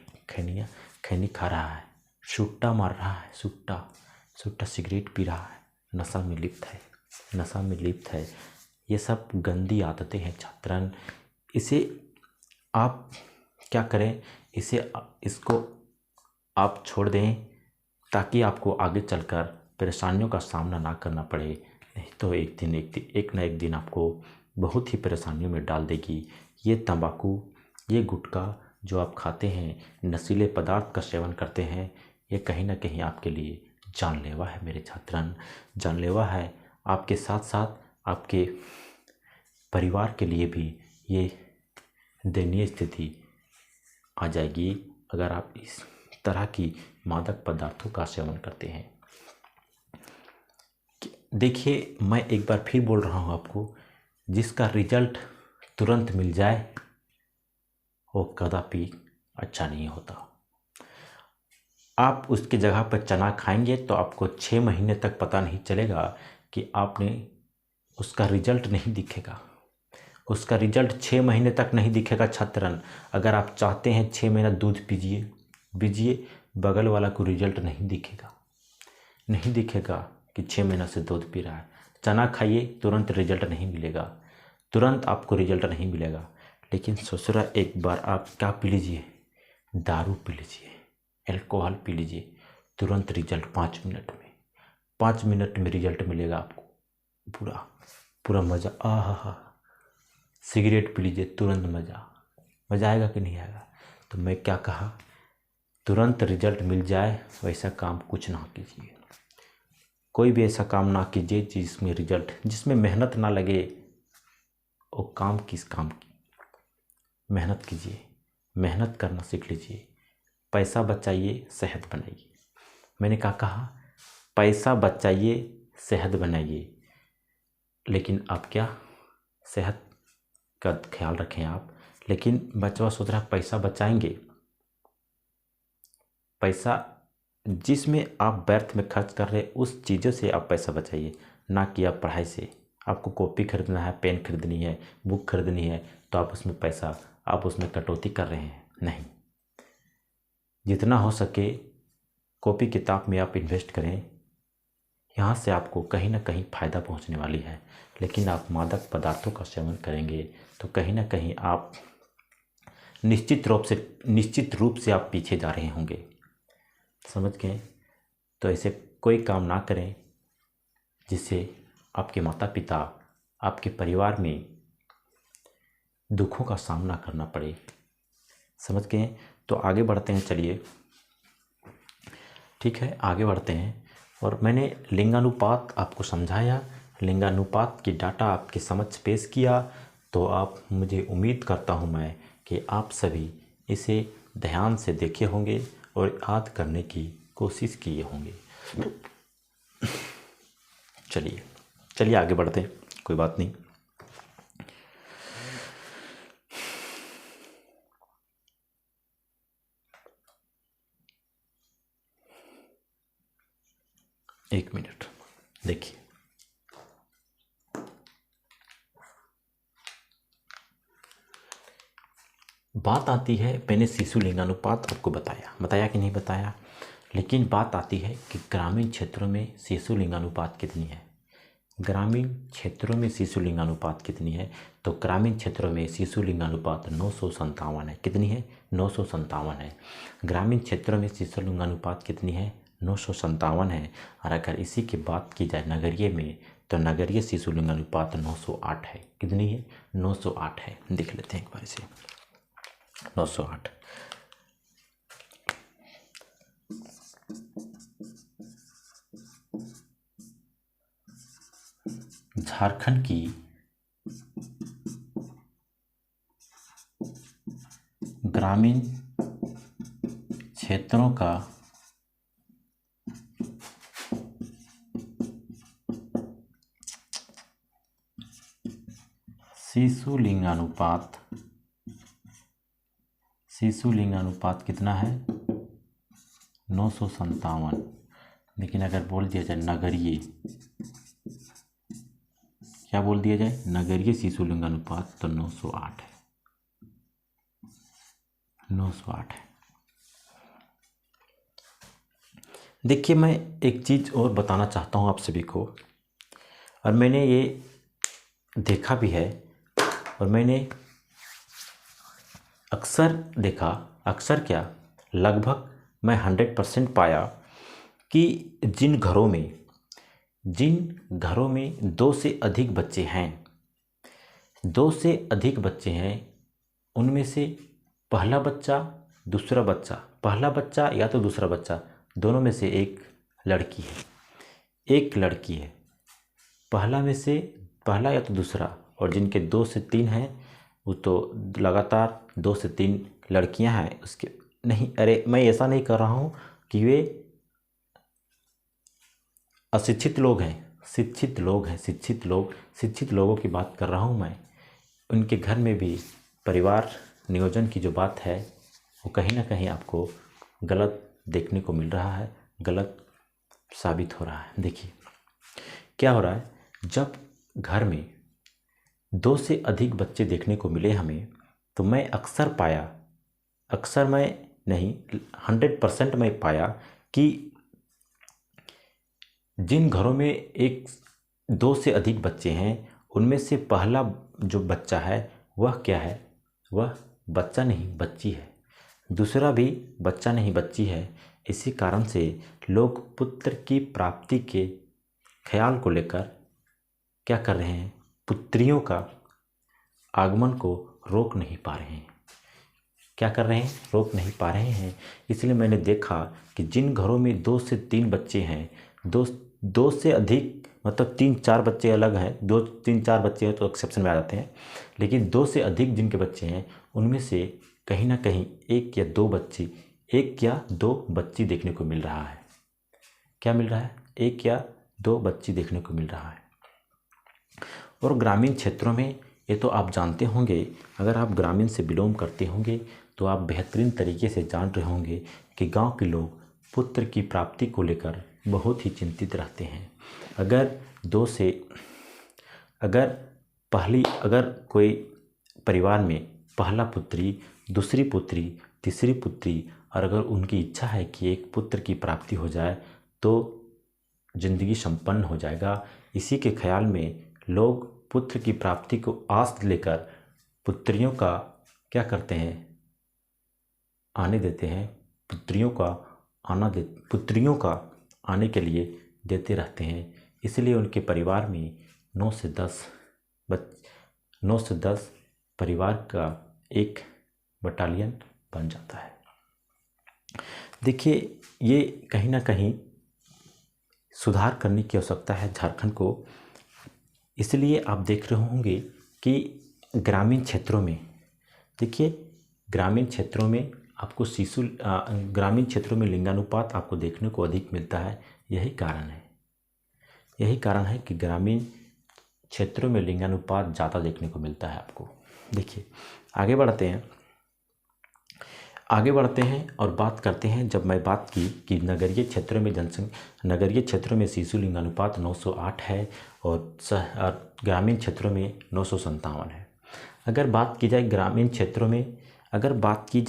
खैनी खा रहा है, सुट्टा मार रहा है, सुट्टा सिगरेट पी रहा है, नशा में लिप्त है। ये सब गंदी आदतें हैं छात्रन। इसे आप क्या करें? इसको आप छोड़ दें ताकि आपको आगे चलकर परेशानियों का सामना ना करना पड़े। नहीं तो एक ना एक दिन आपको बहुत ही परेशानियों में डाल देगी। ये तंबाकू, ये गुटखा जो आप खाते हैं, नशीले पदार्थ का सेवन करते हैं, ये कहीं ना कहीं आपके लिए जानलेवा है मेरे छात्रन, जानलेवा है। आपके साथ साथ आपके परिवार के लिए भी ये दयनीय स्थिति आ जाएगी अगर आप इस तरह की मादक पदार्थों का सेवन करते हैं। देखिए, मैं एक बार फिर बोल रहा हूँ आपको, जिसका रिजल्ट तुरंत मिल जाए वो कदापि अच्छा नहीं होता। आप उसकी जगह पर चना खाएंगे तो आपको 6 महीने तक पता नहीं चलेगा कि आपने उसका रिजल्ट नहीं दिखेगा। उसका रिजल्ट 6 महीने तक नहीं दिखेगा छात्रन। अगर आप चाहते हैं 6 महीना दूध पीजिए, बगल वाला को रिजल्ट नहीं दिखेगा कि 6 महीना से दूध पी रहा है। चना खाइए, तुरंत रिजल्ट नहीं मिलेगा, तुरंत आपको रिजल्ट नहीं मिलेगा। लेकिन ससुरा एक बार आप क्या पी लीजिए, दारू पी लीजिए, एल्कोहल पी लीजिए, तुरंत रिजल्ट 5 मिनट में रिजल्ट मिलेगा आपको। पूरा मज़ा, आहा। सिगरेट पी लीजिए, तुरंत मज़ा आएगा कि नहीं आएगा? तो मैं क्या कहा, तुरंत रिजल्ट मिल जाए वैसा काम कुछ ना कीजिए। कोई भी ऐसा काम ना कीजिए जिसमें मेहनत ना लगे। वो काम किस काम की? मेहनत कीजिए, मेहनत करना सीख लीजिए। पैसा बचाइए, सेहत बनाइए। मैंने क्या कहा? पैसा बचाइए, सेहत बनाइए। लेकिन आप क्या सेहत का ख्याल रखें आप। लेकिन बच्चा सोच रहा है पैसा बचाएंगे, पैसा जिसमें आप व्यर्थ में खर्च कर रहे उस चीज़ों से आप पैसा बचाइए, ना कि आप पढ़ाई से। आपको कॉपी खरीदना है, पेन खरीदनी है, बुक खरीदनी है, तो आप उसमें कटौती कर रहे हैं। नहीं, जितना हो सके कॉपी किताब में आप इन्वेस्ट करें। यहाँ से आपको कहीं ना कहीं फ़ायदा पहुँचने वाली है। लेकिन आप मादक पदार्थों का सेवन करेंगे तो कहीं ना कहीं आप निश्चित रूप से आप पीछे जा रहे होंगे। समझ गए? तो ऐसे कोई काम ना करें जिससे आपके माता पिता, आपके परिवार में दुखों का सामना करना पड़े। समझ गए? तो आगे बढ़ते हैं, चलिए ठीक है, आगे बढ़ते हैं। और मैंने लिंगानुपात आपको समझाया, लिंगानुपात की डाटा आपके समक्ष पेश किया। तो आप, मुझे उम्मीद करता हूँ मैं कि आप सभी इसे ध्यान से देखे होंगे और याद करने की कोशिश किए होंगे। चलिए आगे बढ़ते हैं, कोई बात नहीं। एक मिनट देखिए, बात आती है, मैंने शिशु लिंगानुपात आपको बताया कि नहीं बताया, लेकिन बात आती है कि ग्रामीण क्षेत्रों में शिशु लिंगानुपात कितनी है। ग्रामीण क्षेत्रों में शिशु लिंगानुपात कितनी है? तो ग्रामीण क्षेत्रों में शिशु लिंगानुपात 957 है। कितनी है? 957 है। ग्रामीण क्षेत्रों में शिशु लिंगानुपात कितनी है? 957 है। और अगर इसी की बात की जाए नगरीय में, तो नगरीय शिशु लिंगानुपात 908 है। कितनी है? 908 है। देख लेते हैं एक बार इसे। 908। झारखंड की ग्रामीण क्षेत्रों का शिशु लिंगानुपात कितना है? 957। लेकिन अगर बोल दिया जाए नगरीय, क्या बोल दिया जाए? नगरीय शिशु लिंगानुपात, तो 908 है। 908 है। देखिए, मैं एक चीज़ और बताना चाहता हूँ आप सभी को, और मैंने ये देखा भी है, और मैंने अक्सर देखा, अक्सर क्या, लगभग मैं 100% पाया कि जिन घरों में 2 से अधिक बच्चे हैं, 2 से अधिक बच्चे हैं, उनमें से पहला बच्चा या तो दूसरा बच्चा, दोनों में से एक लड़की है, पहला या तो दूसरा, और जिनके 2 से 3 हैं वो तो लगातार 2 से 3 लड़कियां हैं उसके। नहीं, अरे मैं ऐसा नहीं कर रहा हूँ कि वे अशिक्षित लोग हैं, शिक्षित लोगों की बात कर रहा हूँ मैं। उनके घर में भी परिवार नियोजन की जो बात है वो कहीं ना कहीं आपको गलत देखने को मिल रहा है, गलत साबित हो रहा है। देखिए क्या हो रहा है, जब घर में 2 से अधिक बच्चे देखने को मिले हमें, तो मैं अक्सर मैं नहीं 100% मैं पाया कि जिन घरों में 2 से अधिक बच्चे हैं, उनमें से पहला जो बच्चा है वह क्या है? वह बच्चा नहीं बच्ची है। दूसरा भी बच्चा नहीं बच्ची है। इसी कारण से लोग पुत्र की प्राप्ति के ख्याल को लेकर क्या कर रहे हैं? पुत्रियों का आगमन को रोक नहीं पा रहे हैं। क्या कर रहे हैं? रोक नहीं पा रहे हैं। इसलिए मैंने देखा कि जिन घरों में 2 से 3 बच्चे हैं, दो से अधिक मतलब 3-4 बच्चे अलग हैं, 2-3-4 बच्चे हैं तो एक्सेप्शन में आ जाते हैं, लेकिन 2 से अधिक जिनके बच्चे हैं उनमें से कहीं ना कहीं 1 या 2 बच्ची देखने को मिल रहा है। क्या मिल रहा है? 1 या 2 बच्ची देखने को मिल रहा है। और ग्रामीण क्षेत्रों में ये तो आप जानते होंगे, अगर आप ग्रामीण से बिलोंग करते होंगे तो आप बेहतरीन तरीके से जान रहे होंगे कि गांव के लोग पुत्र की प्राप्ति को लेकर बहुत ही चिंतित रहते हैं। अगर कोई परिवार में पहला पुत्री, दूसरी पुत्री, तीसरी पुत्री, और अगर उनकी इच्छा है कि एक पुत्र की प्राप्ति हो जाए तो जिंदगी संपन्न हो जाएगा, इसी के ख्याल में लोग पुत्र की प्राप्ति को आस लेकर पुत्रियों का क्या करते हैं? आने देते हैं। पुत्रियों का आने के लिए देते रहते हैं। इसलिए उनके परिवार में 9 से 10 परिवार का एक बटालियन बन जाता है। देखिए, ये कहीं ना कहीं सुधार करने की आवश्यकता है झारखंड को। इसलिए आप देख रहे होंगे कि ग्रामीण क्षेत्रों में, देखिए ग्रामीण क्षेत्रों में आपको ग्रामीण क्षेत्रों में लिंगानुपात आपको देखने को अधिक मिलता है। यही कारण है कि ग्रामीण क्षेत्रों में लिंगानुपात ज़्यादा देखने को मिलता है आपको। देखिए आगे बढ़ते हैं। आगे बढ़ते हैं और बात करते हैं। जब मैं बात की कि नगरीय क्षेत्रों में शिशु लिंगानुपात 908 है और ग्रामीण क्षेत्रों में 957 है। अगर बात की जाए ग्रामीण क्षेत्रों में, अगर बात की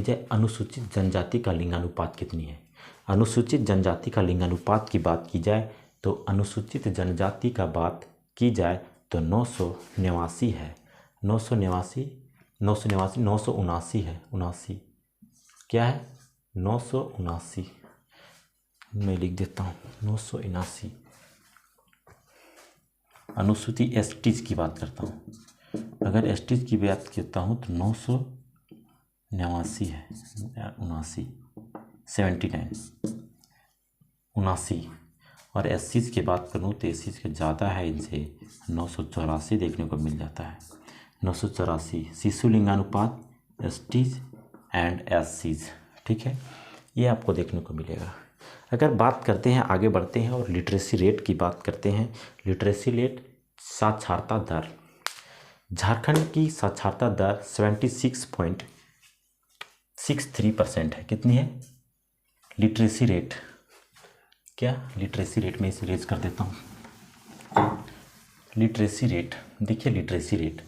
जाए अनुसूचित जनजाति का लिंगानुपात कितनी है, अनुसूचित जनजाति का लिंगानुपात की बात की जाए तो अनुसूचित जनजाति का बात की जाए तो 989 है। 979 है। 79 क्या है? 979 मैं लिख देता हूँ। 979 अनुसूचित एसटीज की बात करता हूँ। अगर एसटीज की बात करता हूँ तो 989 है। 79 और एससीज की बात करूँ तो एससीज के ज़्यादा है, इनसे 984 देखने को मिल जाता है। 984 शिशु लिंगानुपात एसटीज एंड एससीज, ठीक है, ये आपको देखने को मिलेगा। अगर बात करते हैं, आगे बढ़ते हैं और लिटरेसी रेट की बात करते हैं। लिटरेसी रेट, साक्षरता दर, झारखंड की साक्षरता दर 76.63% है। कितनी है? लिटरेसी रेट, क्या लिटरेसी रेट में इसे रेज कर देता हूँ। लिटरेसी रेट देखिए, लिटरेसी रेट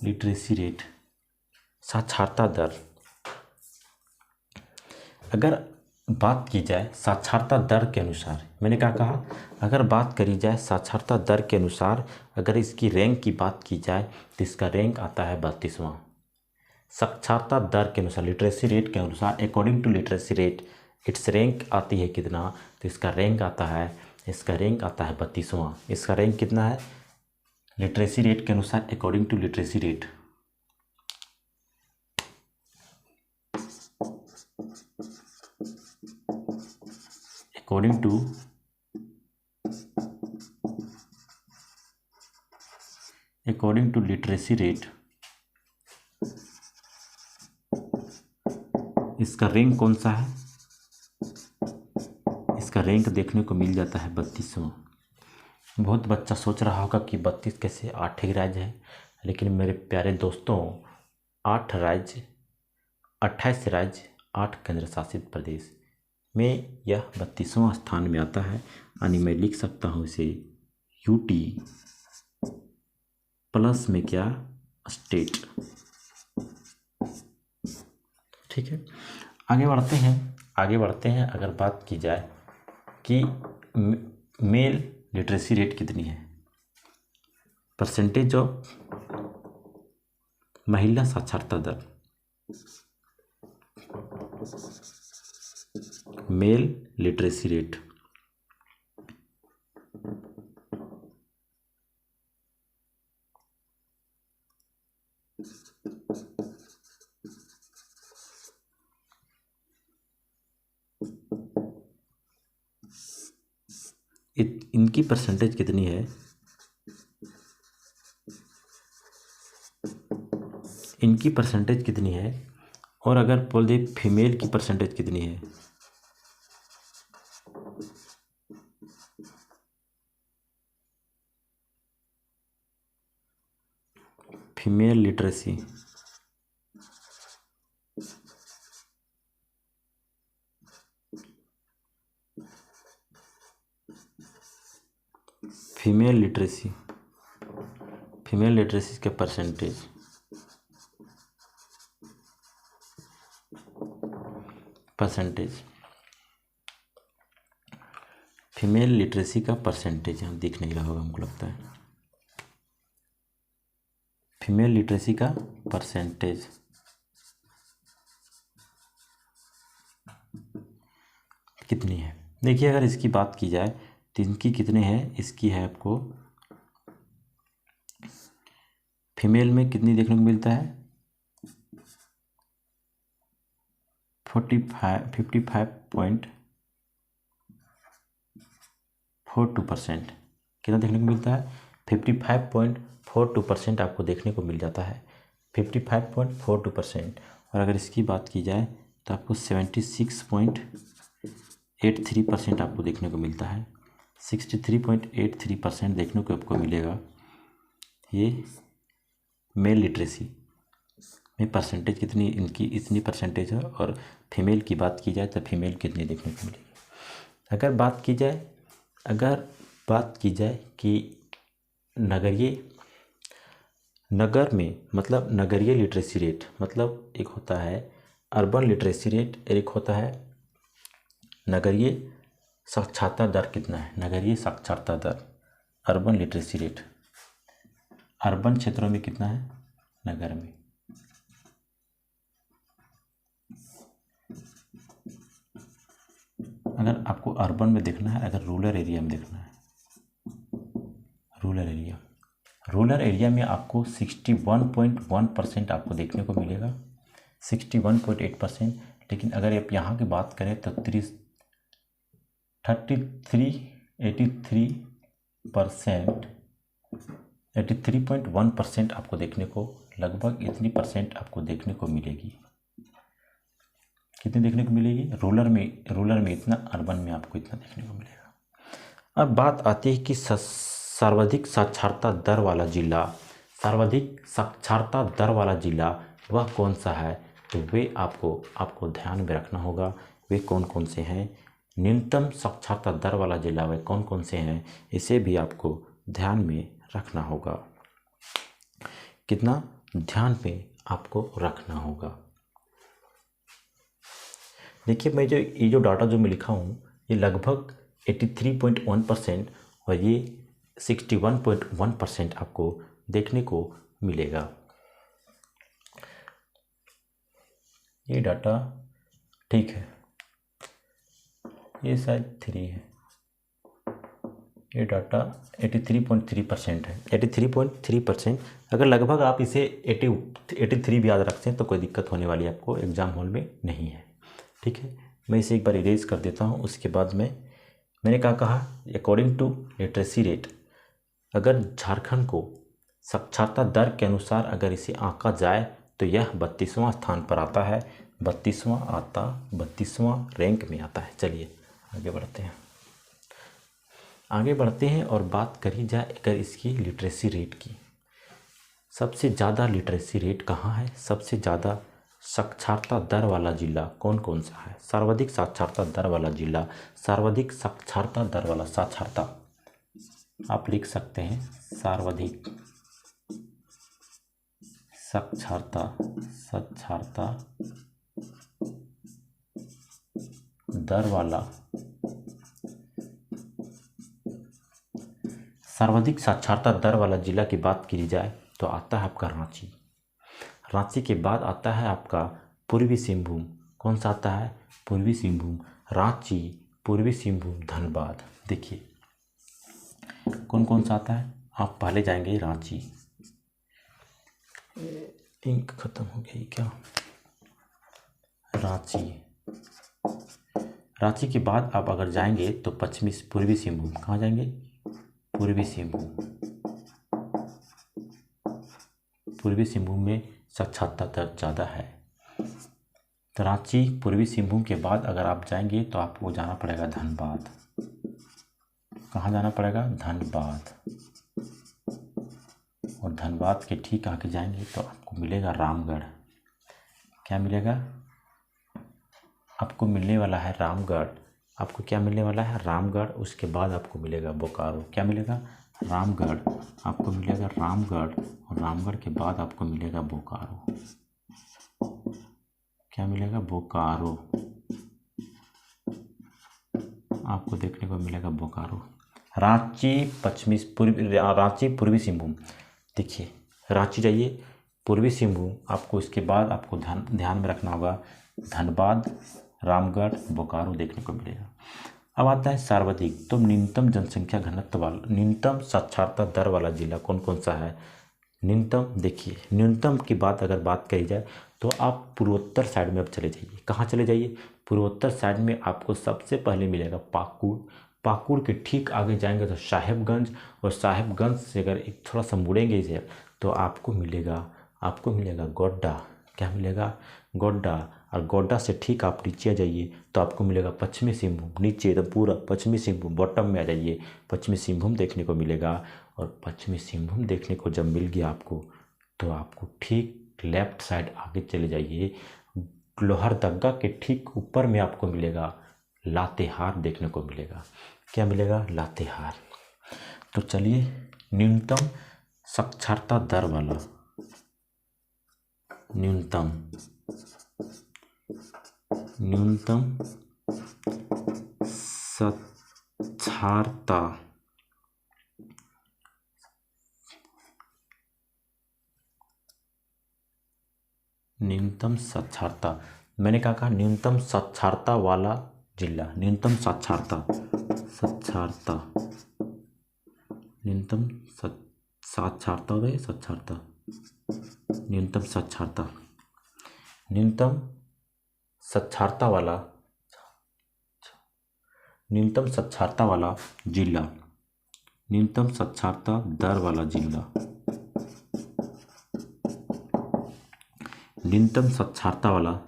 लिटरेसी रेट, साक्षरता दर। अगर बात की जाए साक्षरता दर के अनुसार, मैंने क्या कहा, अगर बात करी जाए साक्षरता दर के अनुसार, अगर इसकी रैंक की बात की जाए तो इसका रैंक आता है 32वां। साक्षरता दर के अनुसार, लिटरेसी रेट के अनुसार, according to literacy rate its rank आती है कितना, तो इसका रैंक आता है 32वां। इसका रैंक कितना है लिटरेसी रेट के अनुसार, according to literacy rate? According to literacy rate, इसका रैंक कौन सा है? इसका रैंक देखने को मिल जाता है 32वां। बहुत बच्चा सोच रहा होगा कि 32 कैसे, 8 ही राज्य है, लेकिन मेरे प्यारे दोस्तों 8 राज्य, 28 राज्य, 8 केंद्र शासित प्रदेश में यह 32वां स्थान में आता है। यानी मैं लिख सकता हूँ इसे यूटी प्लस में क्या, स्टेट, ठीक है। आगे बढ़ते हैं। अगर बात की जाए कि मेल लिटरेसी रेट कितनी है, परसेंटेज ऑफ महिला साक्षरता दर, मेल लिटरेसी रेट, इनकी परसेंटेज कितनी है, इनकी परसेंटेज कितनी है, और अगर बोल दे फीमेल की परसेंटेज कितनी है, फीमेल लिटरेसी, फीमेल लिटरेसी के परसेंटेज, फीमेल लिटरेसी का परसेंटेज यहाँ दिख नहीं रहा होगा हमको लगता है। फीमेल लिटरेसी का परसेंटेज कितनी है, देखिए अगर इसकी बात की जाए तो इनकी कितने हैं, इसकी है आपको फीमेल में कितनी देखने को मिलता है, 55.42%। कितना देखने को मिलता है, 55.42% आपको देखने को मिल जाता है, 55.42%। और अगर इसकी बात की जाए तो आपको 76.83% आपको देखने को मिलता है। 63.83% देखने को आपको मिलेगा। ये मेल लिटरेसी में परसेंटेज कितनी, इनकी इतनी परसेंटेज है। और फीमेल की बात की जाए तो फीमेल कितनी देखने को मिलेगी। अगर बात की जाए कि नगर में मतलब नगरीय लिटरेसी रेट, मतलब एक होता है अर्बन लिटरेसी रेट, एक होता है नगरीय साक्षरता दर कितना है। नगरीय साक्षरता दर, अर्बन लिटरेसी रेट, अर्बन क्षेत्रों में कितना है, नगर में। अगर आपको अर्बन में देखना है, अगर रूरल एरिया में देखना है, रूरल एरिया में आपको 61.1% आपको देखने को मिलेगा, 61.8%। लेकिन अगर आप यहाँ की बात करें तो 83.1% आपको देखने को, लगभग इतनी परसेंट आपको देखने को मिलेगी। कितनी देखने को मिलेगी रूरल में इतना, अर्बन में आपको इतना देखने को मिलेगा। अब बात आती है कि सर्वाधिक साक्षरता दर वाला जिला वह कौन सा है। तो वे आपको ध्यान में रखना होगा, वे कौन कौन से हैं। न्यूनतम साक्षरता दर वाला जिला वे कौन कौन से हैं, इसे भी आपको ध्यान में रखना होगा। कितना ध्यान पे आपको रखना होगा। देखिए, ये जो डाटा जो मैं लिखा हूँ, ये लगभग 83.1% और ये 61.1% आपको देखने को मिलेगा। ये डाटा ठीक है, ये शायद 3 है। ये डाटा 83.3% है, 83.3%। अगर लगभग आप इसे 83 भी याद रखते हैं तो कोई दिक्कत होने वाली आपको एग्ज़ाम हॉल में नहीं है। ठीक है, मैं इसे एक बार इरेज कर देता हूँ। उसके बाद मैंने क्या कहा, अकॉर्डिंग टू लिटरेसी रेट, अगर झारखंड को साक्षरता दर के अनुसार अगर इसे आंका जाए तो यह 32वां स्थान पर आता है। 32वां रैंक में आता है। चलिए आगे बढ़ते हैं और बात करी जाए अगर इसकी लिटरेसी रेट की। सबसे ज़्यादा लिटरेसी रेट कहाँ है, सबसे ज़्यादा साक्षरता दर वाला जिला कौन कौन सा है। सर्वाधिक साक्षरता दर वाला जिला, सर्वाधिक साक्षरता दर वाला, साक्षरता आप लिख सकते हैं, सर्वाधिक साक्षरता दर वाला, सर्वाधिक साक्षरता दर वाला जिला की बात की जाए तो आता है आपका रांची। रांची के बाद आता है आपका पूर्वी सिंहभूम। कौन सा आता है, पूर्वी सिंहभूम। रांची, पूर्वी सिंहभूम, धनबाद। देखिए कौन कौन सा आता है। आप पहले जाएंगे रांची, इंक खत्म हो गई क्या। रांची के बाद आप अगर जाएंगे तो पूर्वी सिंहभूम। कहाँ जाएंगे, पूर्वी सिंहभूम। पूर्वी सिंहभूम में साक्षरता दर ज़्यादा है। तो रांची, पूर्वी सिंहभूम के बाद अगर आप जाएंगे तो आपको जाना पड़ेगा धनबाद। कहाँ जाना पड़ेगा, धनबाद। और धनबाद के ठीक आके जाएंगे तो आपको मिलेगा रामगढ़। क्या मिलेगा, आपको मिलने वाला है रामगढ़। आपको क्या मिलने वाला है, रामगढ़। उसके बाद आपको मिलेगा बोकारो। क्या मिलेगा, रामगढ़। आपको मिलेगा रामगढ़ और रामगढ़ के बाद आपको मिलेगा बोकारो। क्या मिलेगा, बोकारो। आपको देखने को मिलेगा बोकारो। रांची पूर्वी सिंहभूम। देखिए रांची जाइए, पूर्वी सिंहभूम, आपको इसके बाद आपको ध्यान में रखना होगा धनबाद, रामगढ़, बोकारो देखने को मिलेगा। अब आता है सर्वाधिक, तो न्यूनतम जनसंख्या घनत्व वाला, न्यूनतम साक्षरता दर वाला जिला कौन कौन सा है। न्यूनतम, देखिए न्यूनतम की बात अगर बात करी जाए तो आप पूर्वोत्तर साइड में अब चले जाइए। कहाँ चले जाइए, पूर्वोत्तर साइड में आपको सबसे पहले मिलेगा पाकुड़। पाकुड़ के ठीक आगे जाएंगे तो साहेबगंज, और साहेबगंज से अगर एक थोड़ा सा मुड़ेंगे इसे तो आपको मिलेगा गोड्डा। क्या मिलेगा? गोड्डा। और गोड्डा से ठीक आप नीचे आ जाइए तो आपको मिलेगा पश्चिमी सिंहभूम। नीचे तो पूरा पश्चिमी सिंहभूम, बॉटम में आ जाइए, पश्चिमी सिंहभूम देखने को मिलेगा। और पश्चिमी सिंहभूम देखने को जब मिल गया आपको, तो आपको ठीक लेफ्ट साइड आगे चले जाइए, लोहरदगा के ठीक ऊपर में आपको मिलेगा लातेहार देखने को मिलेगा। क्या मिलेगा? लातेहार। तो चलिए, न्यूनतम साक्षरता दर वाला, न्यूनतम साक्षरता, न्यूनतम साक्षरता, मैंने कहा न्यूनतम साक्षरता वाला जिला, न्यूनतम साक्षरता, न्यूनतम साक्षरता हो गई, साक्षरता, न्यूनतम साक्षरता, न्यूनतम साक्षरता वाला, न्यूनतम साक्षरता वाला जिला, न्यूनतम साक्षरता दर वाला जिला, न्यूनतम साक्षरता वाला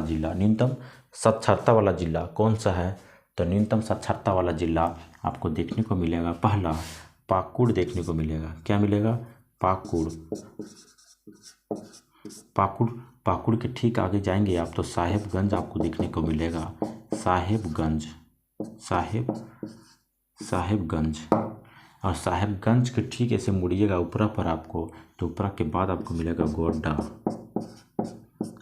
जिला, न्यूनतम साक्षरता वाला जिला कौन सा है? तो न्यूनतम साक्षरता वाला जिला आपको देखने को मिलेगा, पहला पाकुड़ देखने को मिलेगा। क्या मिलेगा? पाकुड़। पाकुड़ के ठीक आगे जाएंगे आप तो साहेबगंज आपको देखने को मिलेगा, साहेबगंज। और साहेबगंज के ठीक ऐसे मुड़िएगा ऊपरा पर आपको, तो ऊपरा के बाद आपको मिलेगा गोड्डा।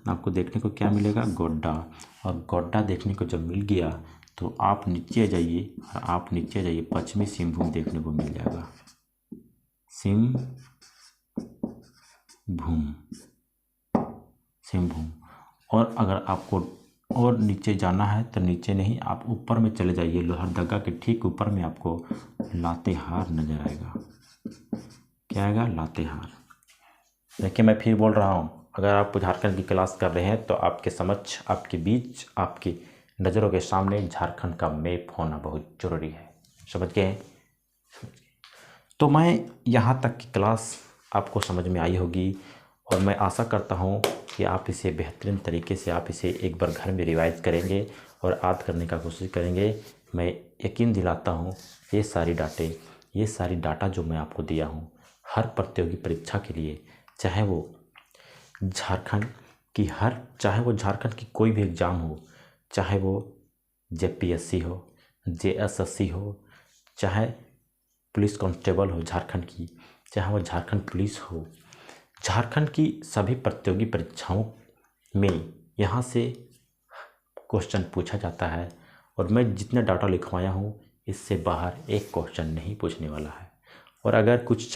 आपको देखने को क्या मिलेगा? गोड्डा। और गोड्डा देखने को जब मिल गया तो आप नीचे आ जाइए, और आप नीचे आ जाइए, पश्चिमी सिंहभूम देखने को मिल जाएगा, सिंहभूम। और अगर आपको और नीचे जाना है तो नीचे नहीं, आप ऊपर में चले जाइए, लोहरदगा के ठीक ऊपर में आपको लातेहार नजर आएगा। क्या आएगा? लातेहार। देखिए, मैं फिर बोल रहा हूँ, अगर आप झारखंड की क्लास कर रहे हैं तो आपके समक्ष, आपके बीच, आपकी नज़रों के सामने झारखंड का मैप होना बहुत ज़रूरी है। समझ गए? तो मैं यहाँ तक की क्लास आपको समझ में आई होगी, और मैं आशा करता हूँ कि आप इसे बेहतरीन तरीके से आप इसे एक बार घर में रिवाइज करेंगे और याद करने का कोशिश करेंगे। मैं यकीन दिलाता हूँ ये सारी डाटा जो मैं आपको दिया हूँ, हर प्रतियोगी परीक्षा के लिए, चाहे वो झारखंड की कोई भी एग्ज़ाम हो, चाहे वो जेपीएससी हो, जेएसएससी हो, चाहे पुलिस कांस्टेबल हो झारखंड की, चाहे वो झारखंड पुलिस हो, झारखंड की सभी प्रतियोगी परीक्षाओं में यहाँ से क्वेश्चन पूछा जाता है। और मैं जितना डाटा लिखवाया हूँ, इससे बाहर एक क्वेश्चन नहीं पूछने वाला है। और अगर कुछ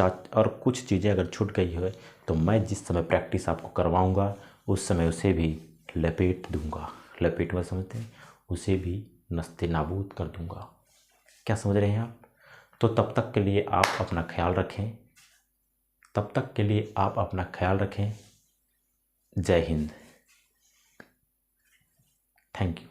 चीज़ें अगर छूट गई है तो मैं जिस समय प्रैक्टिस आपको करवाऊँगा उस समय उसे भी लपेट दूँगा। लपेट में समझते हैं, उसे भी नस्ते नाबूद कर दूँगा। क्या समझ रहे हैं आप? तो तब तक के लिए आप अपना ख्याल रखें। जय हिंद। Thank you.